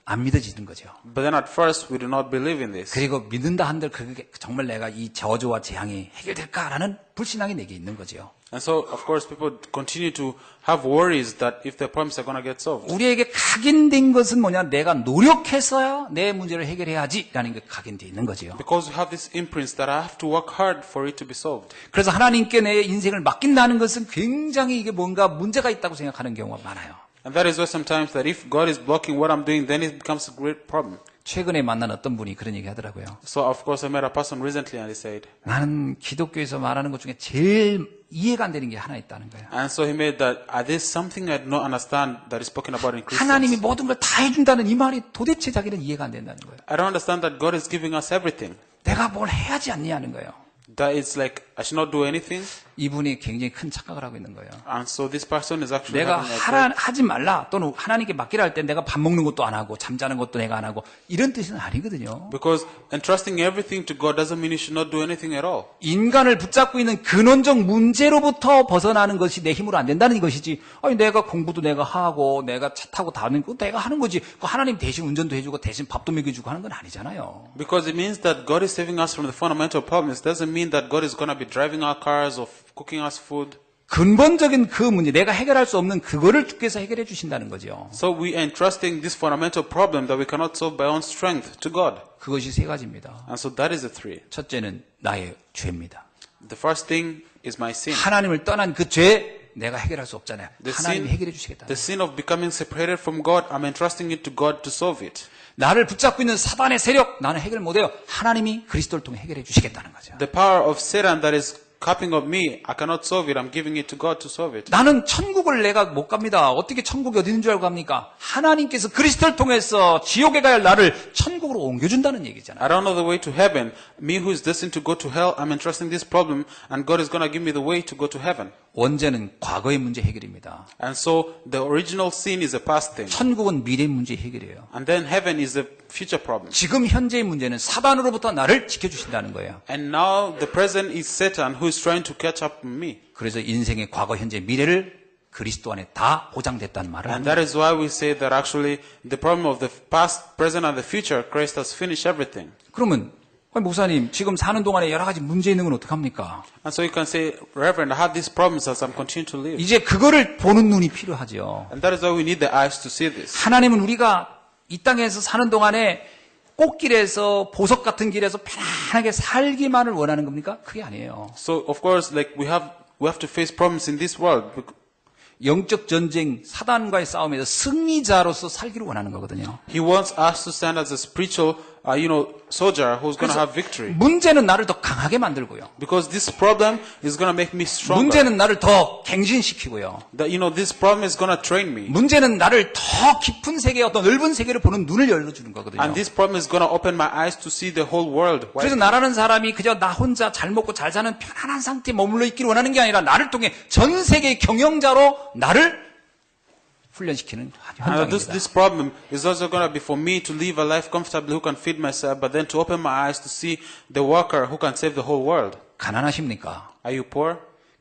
A: 안 믿어지는 거죠.
B: But then at first we do not believe in this.
A: 그리고 믿는다 한들 그게 정말 내가 이 저주와 재앙이 해결될까라는 불신앙이 내게 있는 거죠.
B: And so, of course, people continue to have worries that if their problems are going to get solved.
A: 우리에게 각인된 것은 뭐냐? 내가 노력해서야 내 문제를 해결해야지라는 게 각인되어 있는 거죠.
B: Because we have these imprints that I have to work hard for it to be solved.
A: 그래서 하나님께 내 인생을 맡긴다는 것은 굉장히 이게 뭔가 문제가 있다고 생각하는 경우가 많아요.
B: And that is why sometimes that if God is blocking what I'm doing, then it becomes a great problem.
A: 최근에 만난 어떤 분이 그런 얘기 하더라고요.
B: So, of course, I met a person recently and he said,
A: 나는 기독교에서 말하는 것 중에 제일 이해가 안 되는 게 하나 있다는 거예요.
B: and so he made that, there's something I do not understand that is spoken about in
A: 하나님이
B: Christians.
A: 모든 걸 다 해준다는 이 말이 도대체 자기는 이해가 안 된다는 거예요.
B: I don't understand that God is giving us everything.
A: 내가 뭘 해야지 않냐는 거예요.
B: That it's like, I should not do anything.
A: 이분이 굉장히 큰 착각을 하고 있는 거예요.
B: And so this person is actually
A: 내가
B: having a
A: 하지 말라 또는 하나님께 맡기라 할 때 내가 밥 먹는 것도 안 하고 잠자는 것도 내가 안 하고 이런 뜻은 아니거든요.
B: because entrusting everything to God doesn't mean you should not do anything at all.
A: 인간을 붙잡고 있는 근원적 문제로부터 벗어나는 것이 내 힘으로 안 된다는 것이지. 아니 내가 공부도 내가 하고 내가 차 타고 다니는 거 내가 하는 거지. 그 하나님 대신 운전도 해주고 대신 밥도 먹여주고 하는 건 아니잖아요.
B: Because it means that God is saving us from the fundamental problems. It doesn't mean that God is going to be driving our cars or cooking us food.
A: 근본적인 그 문제, 내가 해결할 수 없는 그거를 주께서 해결해 주신다는 거죠.
B: So we are entrusting this fundamental problem that we cannot solve by our own strength to God.
A: 그것이 세 가지입니다.
B: And so that is the three.
A: 첫째는 나의 죄입니다.
B: The first thing is my sin.
A: 하나님을 떠난 그 죄 내가 해결할 수 없잖아요.
B: The
A: 하나님이
B: sin,
A: 해결해 주시겠다.
B: the sin of becoming separated from God, I'm entrusting it to God to solve it.
A: 나를 붙잡고 있는 사단의 세력 나는 해결 못해요. 하나님이 그리스도를 통해 해결해 주시겠다는 거죠.
B: The power of Satan that is cupping of me, I cannot solve it. I'm giving it to God to solve it.
A: 나는 천국을 내가 못 갑니다. 어떻게 천국이 어디 있는 줄 알고 갑니까? 하나님께서 그리스도를 통해서 지옥에 가야 할 나를 천국으로 옮겨준다는 얘기잖아요.
B: I don't know the way to heaven. Me who is destined to go to hell, I'm entrusting this problem, and God is going to give me the way to go to heaven.
A: 원죄는 과거의 문제 해결입니다.
B: And so the original sin is a past thing.
A: 천국은 미래 문제 해결이에요.
B: And then heaven is a future problem.
A: 지금 현재의 문제는 사단으로부터 나를 지켜주신다는 거예요.
B: And now the present is Satan who is trying to catch up with me.
A: 그래서 인생의 과거, 현재, 미래를 그리스도 안에 다 보장됐다는 말을
B: And
A: 합니다.
B: that is why we say that actually the problem of the past, present, and the future, Christ has finished everything.
A: 그러면 아니, 목사님 지금 사는 동안에 여러 가지 문제 있는 건 어떡합니까?
B: And so you can say, Reverend, I have these problems as I'm continuing to live.
A: 이제 그거를 보는 눈이 필요하죠.
B: And that is why we need the eyes to see this.
A: 하나님은 우리가 이 땅에서 사는 동안에 꽃길에서 보석 같은 길에서 편안하게 살기만을 원하는 겁니까? 그게 아니에요.
B: So of course, like we have to face problems in this world.
A: 영적 전쟁, 사단과의 싸움에서 승리자로서 살기를 원하는 거거든요.
B: He wants us to stand as a spiritual, soldier who's going to have victory.
A: 문제는 나를 더 강하게 만들고요.
B: Because this problem is going to make me stronger.
A: 문제는 나를 더 갱신시키고요.
B: That this problem is going to train me.
A: 문제는 나를 더 깊은 세계, 어떤 넓은 세계를 보는 눈을 열어주는 거거든요.
B: And this problem is going to open my eyes to see the whole world.
A: 그래서 나라는 사람이 그저 나 혼자 잘 먹고 잘 사는 편안한 상태에 머물러 있기를 원하는 게 아니라 나를 통해 전 세계 경영자로 나를 훈련시키는
B: And
A: 현장입니다.
B: this problem is also going to be for me to live a life comfortably who can feed myself, but then to open my eyes to see the worker who can save the whole world.
A: 가난하십니까?
B: Are you poor?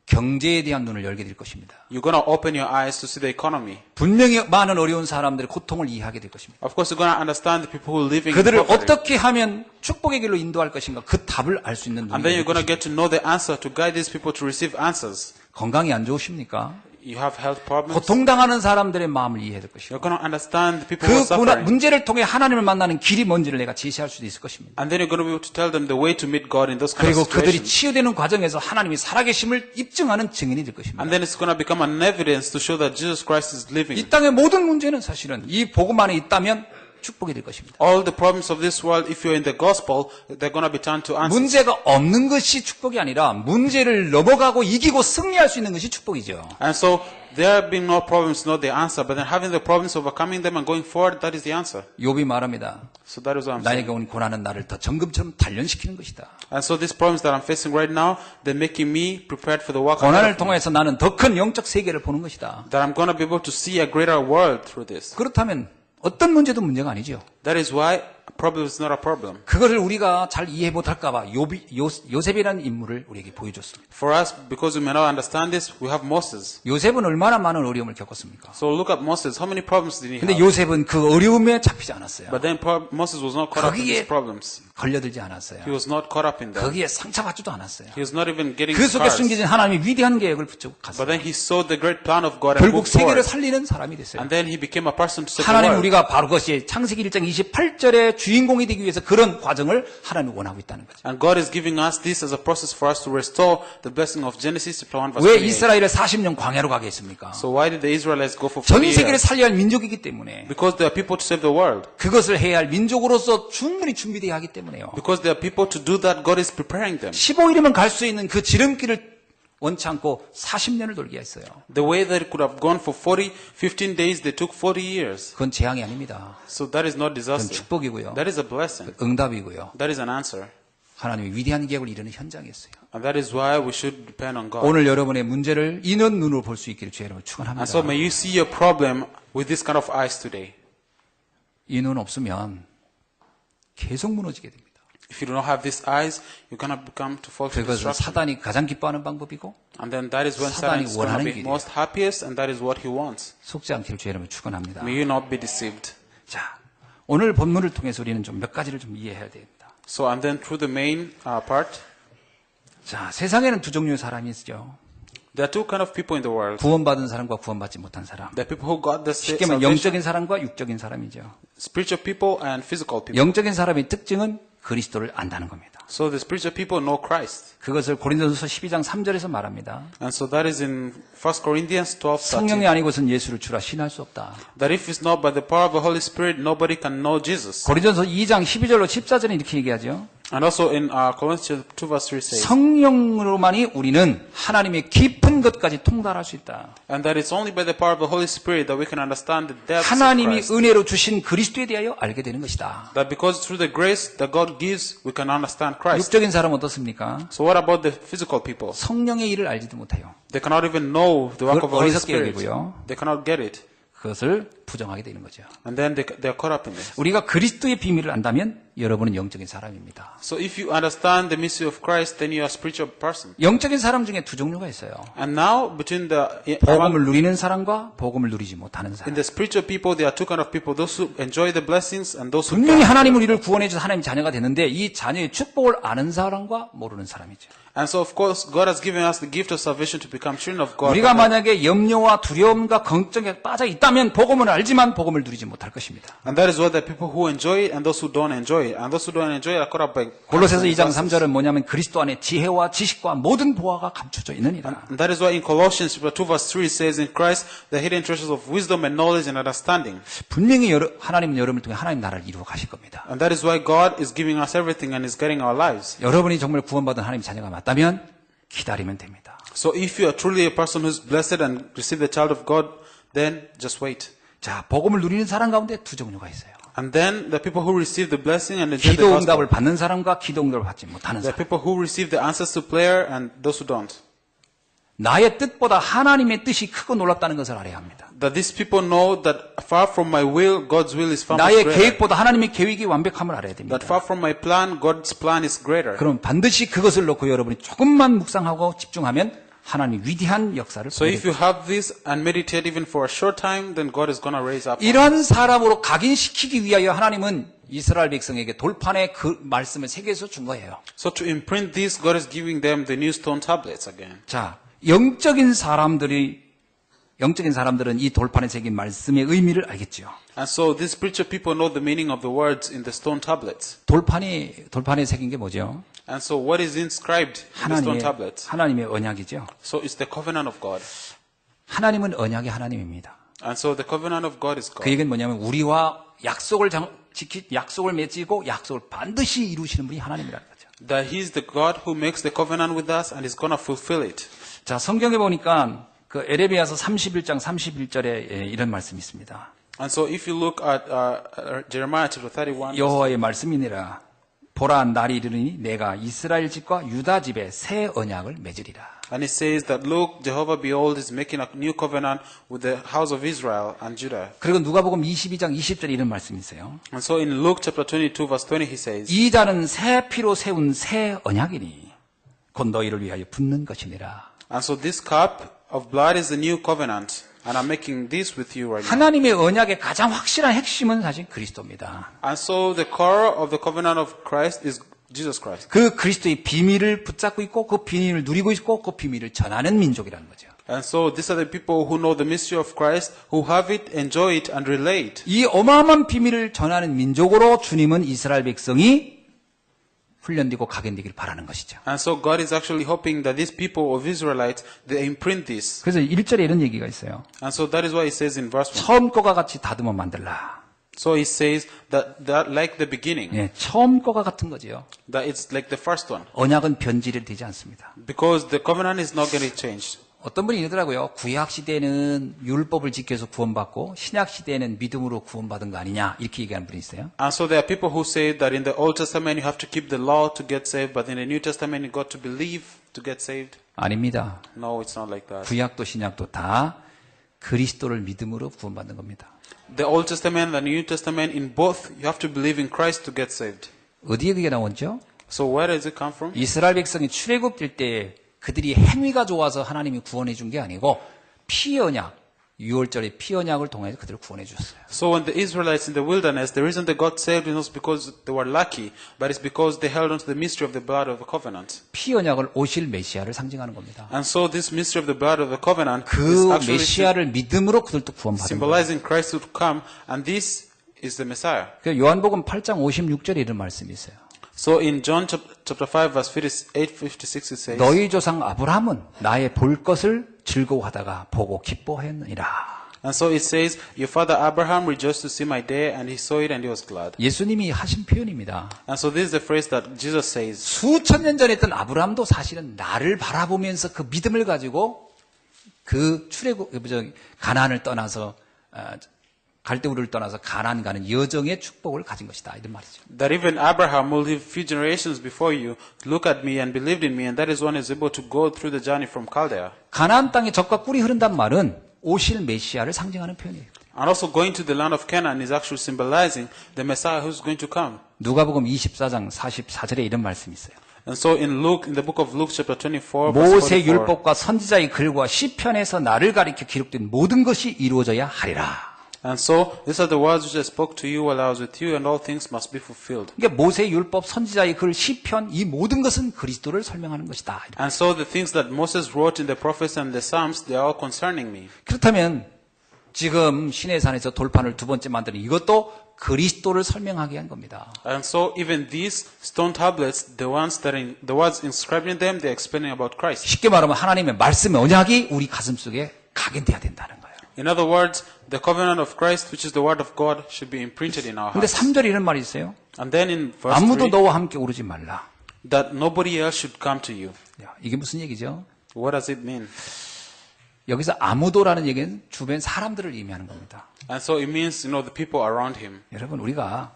A: 경제에 대한 눈을 열게 될 것입니다.
B: You're going to open your eyes to see the economy.
A: 분명히 많은 어려운 사람들의 고통을 이해하게 될 것입니다.
B: Of course, you're going to understand the people who are living in
A: 그들을
B: poverty.
A: 어떻게 하면 축복의 길로 인도할 것인가 그 답을 알 수 있는 눈이
B: And then
A: 열릴
B: you're going to
A: 것입니다.
B: get to know the answer to guide these people to receive answers.
A: 건강이 안 좋으십니까?
B: You have health problems.
A: 고통당하는 사람들의 마음을 이해해야 될 것이고
B: You're going to understand the people who are
A: 그
B: suffering.
A: 문제를 통해 하나님을 만나는 길이 뭔지를 내가 제시할 수도 있을 것입니다.
B: And then you're going to be able to tell them the way to meet God in those kind
A: 그리고
B: of
A: 그들이
B: situations.
A: 치유되는 과정에서 하나님이 살아계심을 입증하는 증인이 될 것입니다.
B: And then it's going to become an evidence to show that Jesus Christ is living.
A: 이 땅의 모든 문제는 사실은 이 복음 안에 있다면 축복이 될 것입니다.
B: All the problems of this world, if you're in the gospel, they're going to be turned to answers.
A: 문제가 없는 것이 축복이 아니라 문제를 넘어가고 이기고 승리할 수 있는 것이 축복이죠.
B: And so, there being no problems, not the answer, but then having the problems, overcoming them and going forward, that is the answer.
A: 욥이 말합니다.
B: So that is what I'm
A: 나에게
B: saying.
A: 온 고난은 나를 더 정금처럼 단련시키는 것이다.
B: And so these problems that I'm facing right now, they're making me prepared for the work ahead
A: 고난을
B: of me.
A: 통해서 나는 더 큰 영적 세계를 보는 것이다.
B: That I'm going to be able to see a greater world through this.
A: 그렇다면 어떤 문제도 문제가 아니죠.
B: That is why a problem is not a problem.
A: 그것을 우리가 잘 이해 못할까봐 요셉이라는 인물을 우리에게 보여줬습니다.
B: For us, because we may not understand this, we have Moses.
A: 요셉은 얼마나 많은 어려움을 겪었습니까?
B: So look at Moses. How many problems did he
A: 근데
B: have?
A: 요셉은 그 어려움에 잡히지 않았어요.
B: But then Moses was not caught up in these
A: 거기에
B: problems.
A: 걸려들지 않았어요.
B: He was not caught up in them.
A: 거기에 상처받지도 않았어요.
B: He was not even getting
A: 그 속에
B: scars.
A: 숨겨진 하나님의 위대한 계획을 붙잡고
B: But
A: 갔어요.
B: then he saw the great plan of God and
A: 결국
B: moved
A: 세계를
B: forward.
A: 살리는 사람이 됐어요.
B: And then he became a person to save the
A: 하나님
B: world.
A: 우리가 바로 그것이 창세기 1장 28절의 주인공이 되기 위해서 그런 과정을 하나님이 원하고 있다는 거죠.
B: And God is giving us this as a process for us to restore the blessing of Genesis chapter 1 verse
A: 왜
B: 28.
A: 이스라엘을 40년 광야로 가게 했습니까?
B: So why did the Israelites go for
A: 전
B: 40
A: 세계를
B: years?
A: 살려야 할 민족이기 때문에
B: Because they are people to save the world.
A: 그것을 해야 할 민족으로서 충분히 준비되어야 하기 때문에요.
B: Because they are people to do that, God is preparing them.
A: 15일이면 갈 수 있는 그 지름길을 원치 않고 40년을 돌게 했어요.
B: The way that it could have gone for 15 days, they took 40 years.
A: 그건 재앙이 아닙니다.
B: So that is not
A: 그건
B: disaster.
A: 축복이고요.
B: That is a blessing.
A: 응답이고요.
B: That is an answer.
A: 하나님의 위대한 계획을 이루는 현장이었어요.
B: And that is why we should depend on God.
A: 오늘 여러분의 문제를 이는 눈으로 볼 수 있기를 주의 이름으로 축원합니다.
B: And so may you see your problem with this kind of eyes today.
A: 이 눈 없으면 계속 무너지게 됩니다.
B: If you do not have these eyes, you're going to become to fall to
A: 그것은
B: destruction.
A: 사단이 가장 기뻐하는 방법이고
B: And then that is when
A: 사단이
B: Satan is going to
A: 원하는
B: be
A: 길이에요.
B: most happiest, and that is what he wants.
A: 속지 않기를 주의 이름으로 축원합니다.
B: May you not be deceived.
A: 자, 오늘 본문을 통해서 우리는 좀 몇 가지를 좀 이해해야 됩니다.
B: So, and then through the main part,
A: 자, 세상에는 두 종류의 사람이 있죠.
B: there are two kind of people in the world.
A: 구원받은 사람과 구원받지 못한 사람.
B: There are people who got the
A: 쉽게 말하면
B: salvation,
A: 영적인 사람과 육적인 사람이죠.
B: spiritual people and physical people.
A: 영적인 사람의 특징은 그리스도를 안다는 겁니다.
B: So the spiritual people know Christ.
A: 그것을 고린도전서 12장 3절에서 말합니다.
B: And so that is in 1 Corinthians 12:13.
A: 성령이 아니고선 예수를 주라 신할 수 없다.
B: That if it's not by the power of the Holy Spirit, nobody can know Jesus.
A: 고린도전서 2장 12절로 14절에 이렇게 얘기하죠.
B: And also in Colossians 2 verse 3 says,
A: 성령으로만이 우리는 하나님의 깊은 것까지 통달할 수 있다.
B: and that it's only by the power of the Holy Spirit that we can understand the depths of
A: 하나님이
B: Christ.
A: 은혜로 주신 그리스도에 대하여 알게 되는 것이다.
B: That because through the grace that God gives, we can understand Christ.
A: 육적인 사람은 어떻습니까?
B: So what about the physical people?
A: 성령의 일을 알지도 못해요.
B: They cannot even know the work of the Holy
A: 어리석게
B: Spirit.
A: 여기고요.
B: They cannot get it.
A: 그것을 부정하게 되는 거죠.
B: And then they are caught up in this.
A: 우리가 그리스도의 비밀을 안다면 여러분은 영적인 사람입니다.
B: So if you understand the mystery of Christ, then you are a spiritual person.
A: 영적인 사람 중에 두 종류가 있어요.
B: And now between
A: 복음을 누리는 사람과 복음을 누리지 못하는
B: in
A: 사람.
B: the spiritual people, there are two kind of people: those who enjoy the blessings and those who
A: 분명히
B: don't.
A: 하나님 우리를 구원해 주셔서 하나님 자녀가 됐는데 이 자녀의 축복을 아는 사람과 모르는 사람이죠.
B: And so, of course, God has given us the gift of salvation to become children of God.
A: 우리가 만약에 염려와 두려움과 걱정에 빠져 있다면 복음을 알지만 복음을 누리지 못할 것입니다.
B: And that is what the people who enjoy it and those who don't enjoy it. And those who don't enjoy it are caught up by
A: 골로새서 2장 3절은 뭐냐면 그리스도 안에 지혜와 지식과 모든 보화가 감춰져 있느니라.
B: And that is why in Colossians chapter 2 verse 3 it says, in Christ the hidden treasures of wisdom and knowledge and understanding.
A: 분명히 하나님은 여러분을 통해 하나님 나라를 이루어 가실 겁니다.
B: And that is why God is giving us everything and is getting our lives.
A: 여러분이 정말 구원받은 하나님 자녀가 맞다면 기다리면 됩니다.
B: So if you are truly a person who's blessed and receive the child of God, then just wait.
A: 자, 복음을 누리는 사람 가운데 두 종류가 있어요.
B: And then the people who receive the blessing and enjoy the
A: 기도 응답을
B: gospel.
A: 받는 사람과 기도 응답을 받지 못하는
B: The
A: 사람.
B: people who receive the answers to prayer and those who don't.
A: 나의 뜻보다 하나님의 뜻이 크고 놀랍다는 것을 알아야 합니다.
B: That these people know that far from my will, God's will is far more
A: 나의
B: greater.
A: 계획보다 하나님의 계획이 완벽함을 알아야 됩니다.
B: That far from my plan, God's plan is greater.
A: 그럼 반드시 그것을 놓고 여러분이 조금만 묵상하고 집중하면 하나님의 위대한 역사를
B: So
A: 보게
B: if you have this and meditate even for a short time, then God is going to raise up.
A: 이러한 사람으로 각인시키기 위하여 하나님은 이스라엘 백성에게 돌판에 그 말씀을 새겨서 준 거예요.
B: So to imprint this, God is giving them the new stone tablets again.
A: 자, 영적인 사람들은 이 돌판에 새긴 말씀의 의미를 알겠죠.
B: And so these spiritual people know the meaning of the words in the stone tablets.
A: 돌판에 새긴 게 뭐죠?
B: And so what is inscribed in the stone tablets?
A: 하나님의 언약이죠.
B: So it's the covenant of God.
A: 하나님은 언약의 하나님입니다.
B: And so the covenant of God is
A: 그
B: God.
A: 얘기는 뭐냐면 우리와 약속을 약속을 맺고 약속을 반드시 이루시는 분이 하나님이라는 거죠.
B: That He's the God who makes the covenant with us and is going to fulfill it.
A: 자, 성경에 보니까 그 에레미야서 31장 31절에 이런 말씀이 있습니다.
B: And so if you look at Jeremiah chapter 31,
A: 여호와의 말씀이니라. 보라 날이 이르니 내가 이스라엘 집과 유다 집에 새 언약을 맺으리라.
B: and it says that, look, Jehovah behold is making a new covenant with the house of Israel and Judah.
A: 그리고 누가복음 22장 20절에 이런 말씀이 있어요.
B: And so in Luke chapter 22 verse 20 he says,
A: 이 자는 새 피로 세운 새 언약이니 곧 너희를 위하여 붓는 것이니라.
B: and so this cup of blood is the new covenant, and I'm making this with you right now.
A: 하나님의 언약의 가장 확실한 핵심은 사실 그리스도입니다.
B: And so the core of the covenant of Christ is Jesus Christ.
A: 그 그리스도의 비밀을 붙잡고 있고 그 비밀을 누리고 있고 그 비밀을 전하는 민족이라는 거죠.
B: And so these are the people who know the mystery of Christ, who have it, enjoy it, and relate.
A: 이 어마어마한 비밀을 전하는 민족으로 주님은 이스라엘 백성이 훈련되고 각인되기를 바라는 것이죠.
B: And so God is actually hoping that these people of Israelites, they imprint this.
A: 그래서 1절에 이런 얘기가 있어요.
B: And so that is why it says in verse 1.
A: 처음 거가 같이 다듬어 만들라.
B: So it says that like the beginning,
A: 예, 처음 거가 같은 거지요.
B: that it's like the first one.
A: 언약은 변질이 되지 않습니다.
B: Because the covenant is not getting changed.
A: 어떤 분이 이러더라고요. 구약 시대는 율법을 지켜서 구원받고 신약 시대는 믿음으로 구원받은 거 아니냐 이렇게 얘기하는 분이 있어요.
B: And so there are people who say that in the Old Testament you have to keep the law to get saved, but in the New Testament you got to believe to get saved.
A: 아닙니다.
B: No, it's not like that.
A: 구약도 신약도 다 그리스도를 믿음으로 구원받는 겁니다.
B: The Old Testament and the New Testament, in both you have to believe in Christ to get saved.
A: 어디에 그게 나왔죠?
B: So where does it come from?
A: 이스라엘 백성이 출애굽될 때 그들이 행위가 좋아서 하나님이 구원해 준 게 아니고 피 언약, 6월절의 피 언약을 통해서 그들을 구원해 주셨어요.
B: So when the Israelites in the wilderness, the reason they got saved is not because they were lucky, but it's because they held on to the mystery of the blood of the covenant.
A: 피 언약을 오실 메시아를 상징하는 겁니다.
B: And so this mystery of the blood of the covenant is
A: 그
B: actually
A: 메시아를 믿음으로 그들도 구원받은 거예요.
B: symbolizing Christ to come, and this is the Messiah.
A: 그 요한복음 8장 56절에 이런 말씀이 있어요.
B: So in John chapter 5 verse 56 it says,
A: 너희 조상 아브라함은 나의 볼 것을 즐거워하다가 보고 기뻐하였느니라.
B: and so it says, your father Abraham rejoiced to see my day, and he saw it and he was glad.
A: 예수님이 하신 표현입니다.
B: And so this is the phrase that Jesus says.
A: 수천 년 전에 있던 아브라함도 사실은 나를 바라보면서 그 믿음을 가지고 그 가나안을 떠나서 갈대우를 떠나서 가나안 가는 여정의 축복을 가진 것이다. 이런 말이죠.
B: That even Abraham will live few generations before you, look at me and believed in me, and that is one is able to go through the journey from Chaldea.
A: 가나안 땅에 젖과 꿀이 흐른다는 말은 오실 메시아를 상징하는 표현이에요.
B: And also going to the land of Canaan is actually symbolizing the Messiah who's going to come.
A: 누가복음 24장 44절에 이런 말씀이 있어요.
B: And so in the book of Luke chapter 24, verse
A: 모세
B: 44,
A: 율법과 선지자의 글과 시편에서 나를 가리켜 기록된 모든 것이 이루어져야 하리라.
B: and so these are the words which I spoke to you while I was with you, and all things must be fulfilled.
A: 그러니까 모세 율법, 선지자의 글, 시편 이 모든 것은 그리스도를 설명하는 것이다.
B: And so the things that Moses wrote in the prophets and the Psalms, they are all concerning me.
A: 그렇다면 지금 시내산에서 돌판을 두 번째 만드는 이것도 그리스도를 설명하게 한 겁니다.
B: And so even these stone tablets, the words inscribed in them, they're explaining about Christ.
A: 쉽게 말하면 하나님의 말씀의 언약이 우리 가슴 속에 각인돼야 된다는 거예요.
B: In other words, the covenant of Christ, which is the word of God, should be imprinted in our
A: 근데
B: hearts.
A: 3절에 이런 말이 있어요.
B: And then in verse
A: 아무도
B: 3,
A: 너와 함께 오르지 말라.
B: that nobody else should come to you.
A: 야, 이게 무슨 얘기죠?
B: What does it mean?
A: 여기서 아무도라는 얘기는 주변 사람들을 의미하는 겁니다.
B: And so it means, the people around him.
A: 여러분 우리가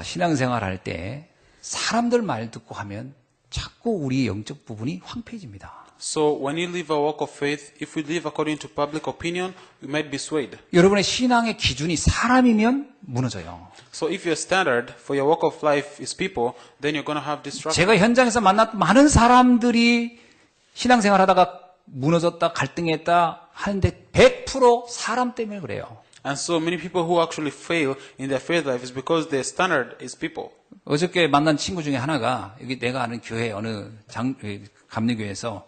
A: 신앙생활 할 때 사람들 말 듣고 하면 자꾸 우리의 영적 부분이 황폐해집니다.
B: So when you live a walk of faith, if we live according to public opinion, we might be swayed.
A: 여러분의 신앙의 기준이 사람이면 무너져요.
B: So if your standard for your walk of life is people, then you're going to have destruction.
A: 제가 현장에서 만났던 많은 사람들이 신앙생활 하다가 무너졌다, 갈등했다 하는데 100% 사람 때문에 그래요.
B: And so many people who actually fail in their faith life is because their standard is people.
A: 어저께 만난 친구 중에 하나가 여기 내가 아는 교회 어느 감리교회에서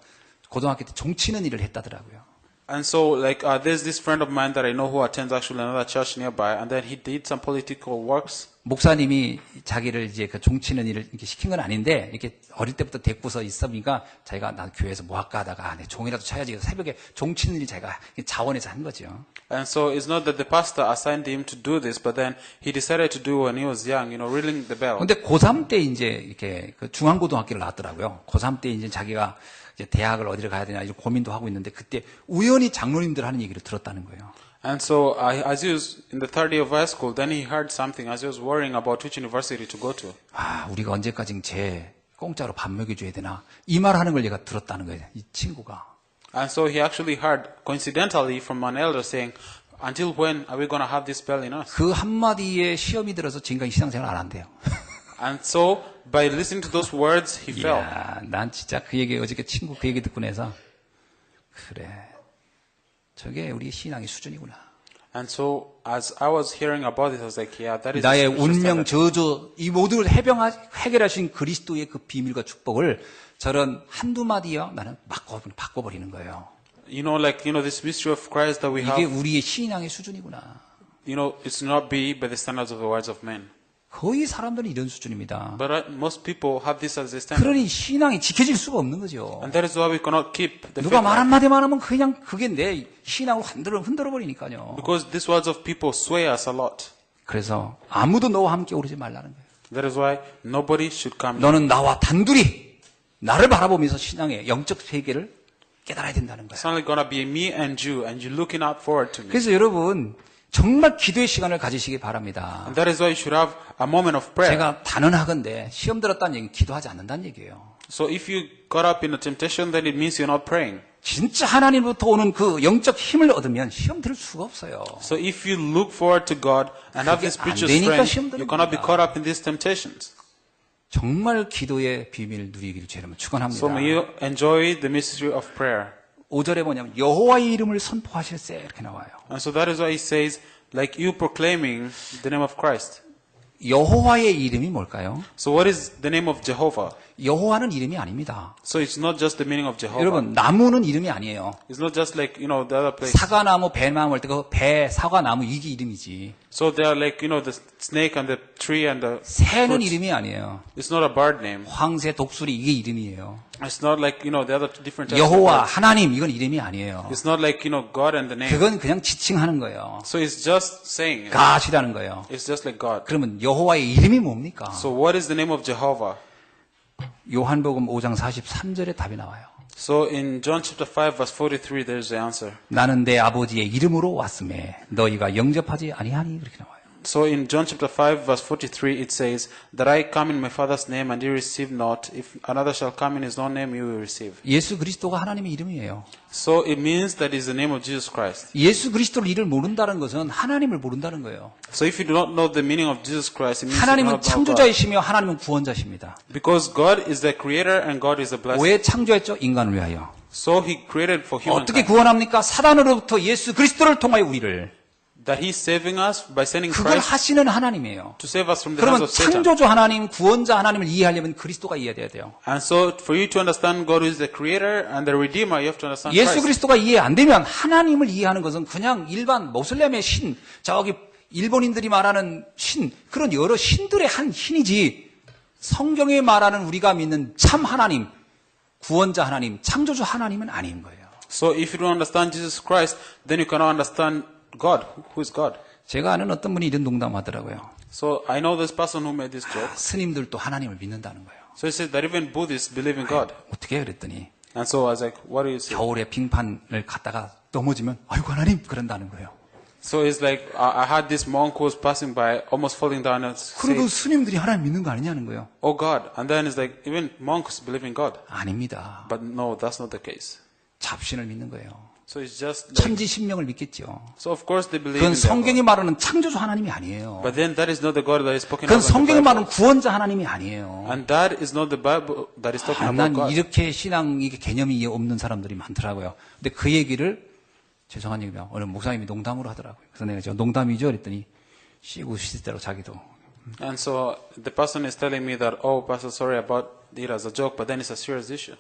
A: 고등학교 때 종치는 일을 했다더라고요.
B: And so, there's this friend of mine that I know who attends actually another church nearby, and then he did some political works.
A: 목사님이 자기를 이제 그 종치는 일을 이렇게 시킨 건 아닌데, 이렇게 어릴 때부터 데리고서 있으니까 자기가 나 교회에서 뭐 할까 하다가 내 종이라도 쳐야지. 새벽에 종치는 일이 자기가 자원해서 한 거죠.
B: And so it's not that the pastor assigned him to do this, but then he decided to do when he was young, ringing the bell.
A: 근데 고3 때 이제 이렇게 그 중앙고등학교를 나왔더라고요. 고3 때 이제 자기가 이제 대학을 어디를 가야 되나 이런 고민도 하고 있는데 그때 우연히 장로님들 하는 얘기를 들었다는 거예요.
B: And so, as he was in the third year of high school, then he heard something as he was worrying about which university to go to.
A: 아, 우리가 언제까지 쟤 공짜로 밥 먹여줘야 되나? 이 말 하는 걸 얘가 들었다는 거예요. 이 친구가.
B: And so he actually heard, coincidentally, from an elder saying, until when are we going to have this bell in us?
A: 그 한마디에 시험이 들어서 지금까지 신앙생활 안 한대요.
B: And so, by listening to those words, he fell.
A: 이야, 난 진짜 그 얘기, 어저께 친구 그 얘기 듣고 나서, 그래. 저게 우리 신앙의 수준이구나.
B: And so, as I was hearing about it, I was like, yeah, that is
A: 나의
B: a spiritual
A: 운명,
B: standard.
A: 저주, 이 모든 걸 해결하신 그리스도의 그 비밀과 축복을 저런 한두 마디요, 나는 바꿔버리는 거예요.
B: This mystery of Christ that we
A: 이게
B: have,
A: 우리의 신앙의 수준이구나.
B: it's not be by the standards of the words of men.
A: 거의 사람들은 이런 수준입니다.
B: But most people have this as their standard.
A: 그러니 신앙이 지켜질 수가 없는 거죠.
B: And that is why we cannot keep the
A: 누가
B: faith
A: 말
B: life.
A: 한마디만 하면 그냥 그게 내 신앙을 흔들어 버리니까요.
B: Because these words of people sway us a lot.
A: 그래서 아무도 너와 함께 오르지 말라는 거예요.
B: That is why nobody should come.
A: 너는 나와 단둘이 나를 바라보면서 신앙의 영적 세계를 깨달아야 된다는 거예요.
B: It's only going to be me and you're looking out forward to me.
A: 그래서 여러분 정말 기도의 시간을 가지시기 바랍니다.
B: And that is why you should have a moment of prayer.
A: 제가 단언하건대 시험 들었다는 얘기는 기도하지 않는다는 얘기예요.
B: So if you got up in a temptation, then it means you're not praying.
A: 진짜 하나님부터 오는 그 영적 힘을 얻으면 시험 들 수가 없어요.
B: So if you look forward to God and have this
A: 그게 안
B: spiritual
A: 되니까
B: strength,
A: 시험
B: you're going to be
A: 드립니다.
B: caught up in these temptations.
A: 정말 기도의 비밀을 누리기를 여러분 축원합니다.
B: So may you enjoy the mystery of prayer.
A: 5절에 뭐냐면 여호와의 이름을 선포하실세 이렇게 나와요.
B: And so that is why he says, like you proclaiming the name of Christ.
A: 여호와의 이름이 뭘까요?
B: So what is the name of Jehovah?
A: 여호와는 이름이 아닙니다.
B: So it's not just the meaning of Jehovah.
A: 여러분 나무는 이름이 아니에요.
B: It's not just like, the other place.
A: 사과나무, 배나무 할 때 그 배, 사과나무 이게 이름이지.
B: So they are like, the snake and the tree and the
A: 새는
B: fruits.
A: 이름이 아니에요.
B: It's not a bird name.
A: 황새, 독수리 이게 이름이에요.
B: It's not like, the other different types of
A: 여호와,
B: birds.
A: 하나님 이건 이름이 아니에요.
B: It's not like, God and the name.
A: 그건 그냥 지칭하는 거예요.
B: So it's just saying it.
A: 가시라는 거예요.
B: It's just like God.
A: 그러면 여호와의 이름이 뭡니까?
B: So what is the name of Jehovah?
A: 요한복음 5장 43절에 답이 나와요.
B: So in John chapter 5 verse 43 there's the answer.
A: 나는 내 아버지의 이름으로 왔음에 너희가 영접하지 아니하니 그렇게 나와요.
B: So in John chapter 5 verse 43 it says that I come in my Father's name and you receive not. If another shall come in his own name you will receive.
A: 예수 그리스도가 하나님의 이름이에요.
B: So it means that is the name of Jesus Christ.
A: 예수 그리스도를 이를 모른다는 것은 하나님을 모른다는 거예요.
B: So if you do not know the meaning of Jesus Christ, it means you do
A: 하나님은
B: not know God.
A: 창조자이시며 하나님은 구원자십니다.
B: Because God is the creator and God is the blessed.
A: 왜 창조했죠? 인간을 위하여.
B: So he created for
A: 어떻게
B: humankind.
A: 구원합니까? 사단으로부터 예수 그리스도를 통하여 우리를.
B: That he's saving us by sending
A: 그걸
B: Christ
A: 하시는 하나님이에요.
B: to save us from the hands
A: 그러면
B: of Satan.
A: 창조주 하나님, 구원자 하나님을 이해하려면 그리스도가 이해돼야 돼요.
B: And so for you to understand God who is the creator and the redeemer, you have to understand
A: 예수
B: Christ.
A: 그리스도가 이해 안 되면 하나님을 이해하는 것은 그냥 일반 모슬렘의 신, 저기 일본인들이 말하는 신, 그런 여러 신들의 한 신이지 성경에 말하는 우리가 믿는 참 하나님, 구원자 하나님, 창조주 하나님은 아닌 거예요.
B: So if you don't understand Jesus Christ, then you cannot understand God. Who is God?
A: 제가 아는 어떤 분이 이런 농담하더라고요.
B: So I know this person who made this joke.
A: 스님들도 하나님을 믿는다는 거예요.
B: So he said that even Buddhists believe in God.
A: 어떻게 해? 그랬더니
B: And so I was like, what do you say?
A: 겨울에 빙판을 갔다가 넘어지면 아이고 하나님 그런다는 거예요.
B: So it's like, I had this monk who was passing by, almost falling down and
A: 그리고
B: said,
A: 스님들이 하나님 믿는 거 아니냐는 거예요.
B: oh God. And then it's like, even monks believe in God.
A: 아닙니다.
B: But no, that's not the case.
A: 잡신을 믿는 거예요.
B: So it's just like,
A: 천지신명을 믿겠죠.
B: so of course they believe
A: 그건
B: in their
A: 성경이
B: God.
A: 말하는 창조주 하나님이 아니에요.
B: But then that is not the God that is spoken
A: 그건
B: about in
A: 성경이
B: the
A: 말하는
B: Bible.
A: 구원자 하나님이 아니에요.
B: And that is not the Bible that is talking
A: 난
B: about God.
A: 이렇게 신앙 이게 개념이 없는 사람들이 많더라고요. 근데 그 얘기를 죄송한 얘기면 어느 목사님이 농담으로 하더라고요. 그래서 내가 저 농담이죠 그랬더니 씨고 시대로 자기도
B: And so the person is telling me that, oh, Pastor, sorry about it as a joke, but then it's a serious issue.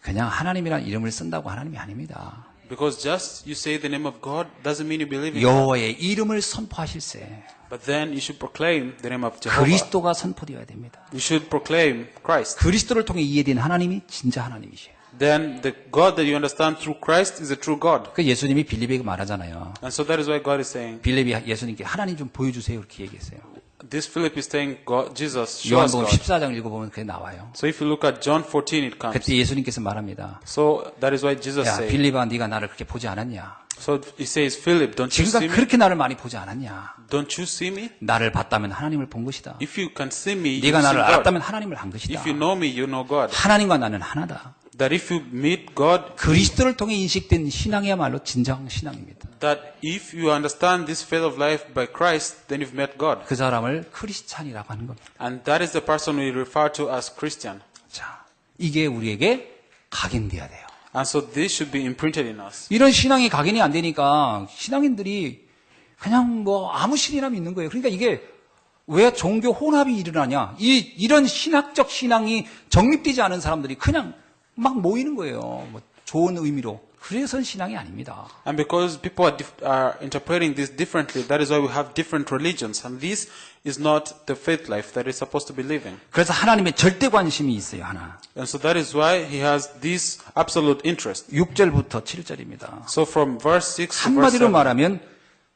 A: 그냥 하나님이란 이름을 쓴다고 하나님이 아닙니다.
B: Because just you say the name of God doesn't mean you believe in God.
A: 여호와의 이름을 선포하실세
B: But then you should proclaim the name of Jehovah.
A: 그리스도가 선포되어야 됩니다.
B: You should proclaim Christ.
A: 그리스도를 통해 이해된 하나님이 진짜 하나님이시에요.
B: Then the God that you understand through Christ is a true God.
A: 그 예수님이 빌립에게 말하잖아요.
B: And so that is why God is saying,
A: 빌립이 예수님께 하나님 좀 보여주세요 이렇게 얘기했어요.
B: this Philip is saying, God, Jesus, show us
A: 요한복음
B: God.
A: 14장 읽어보면 그게 나와요.
B: So if you look at John 14, it comes.
A: 그때 예수님께서 말합니다.
B: So that is why Jesus
A: 야
B: said,
A: 빌립아 네가 나를 그렇게 보지 않았냐?
B: so he says, Philip, don't you see
A: 지금까지
B: me?
A: 그렇게 나를 많이 보지 않았냐?
B: Don't you see me?
A: 나를 봤다면 하나님을 본 것이다.
B: If you can see me, you
A: 네가
B: see
A: 나를
B: God.
A: 알았다면 하나님을 한 것이다.
B: If you know me, you know God.
A: 하나님과 나는 하나다.
B: That if you meet God,
A: 그리스도를 통해 인식된 신앙이야말로 진정 신앙입니다.
B: that if you understand this faith of life by Christ, then you've met God.
A: 그 사람을 크리스찬이라고 하는 겁니다.
B: And that is the person we refer to as Christian.
A: 자, 이게 우리에게 각인돼야 돼요.
B: And so this should be imprinted in us.
A: 이런 신앙이 각인이 안 되니까 신앙인들이 그냥 뭐 아무 신이나 믿는 거예요. 그러니까 이게 왜 종교 혼합이 일어나냐? 이런 신학적 신앙이 정립되지 않은 사람들이 그냥 막 모이는 거예요. 뭐 좋은 의미로. 그래서는 신앙이 아닙니다.
B: And because people are interpreting this differently, that is why we have different religions. And this is not the faith life that is supposed to be living.
A: 그래서 하나님의 절대 관심이 있어요, 하나.
B: And so that is why he has this absolute interest.
A: 6절부터 7절입니다.
B: So from verse 6 to verse
A: 한마디로
B: 7.
A: 말하면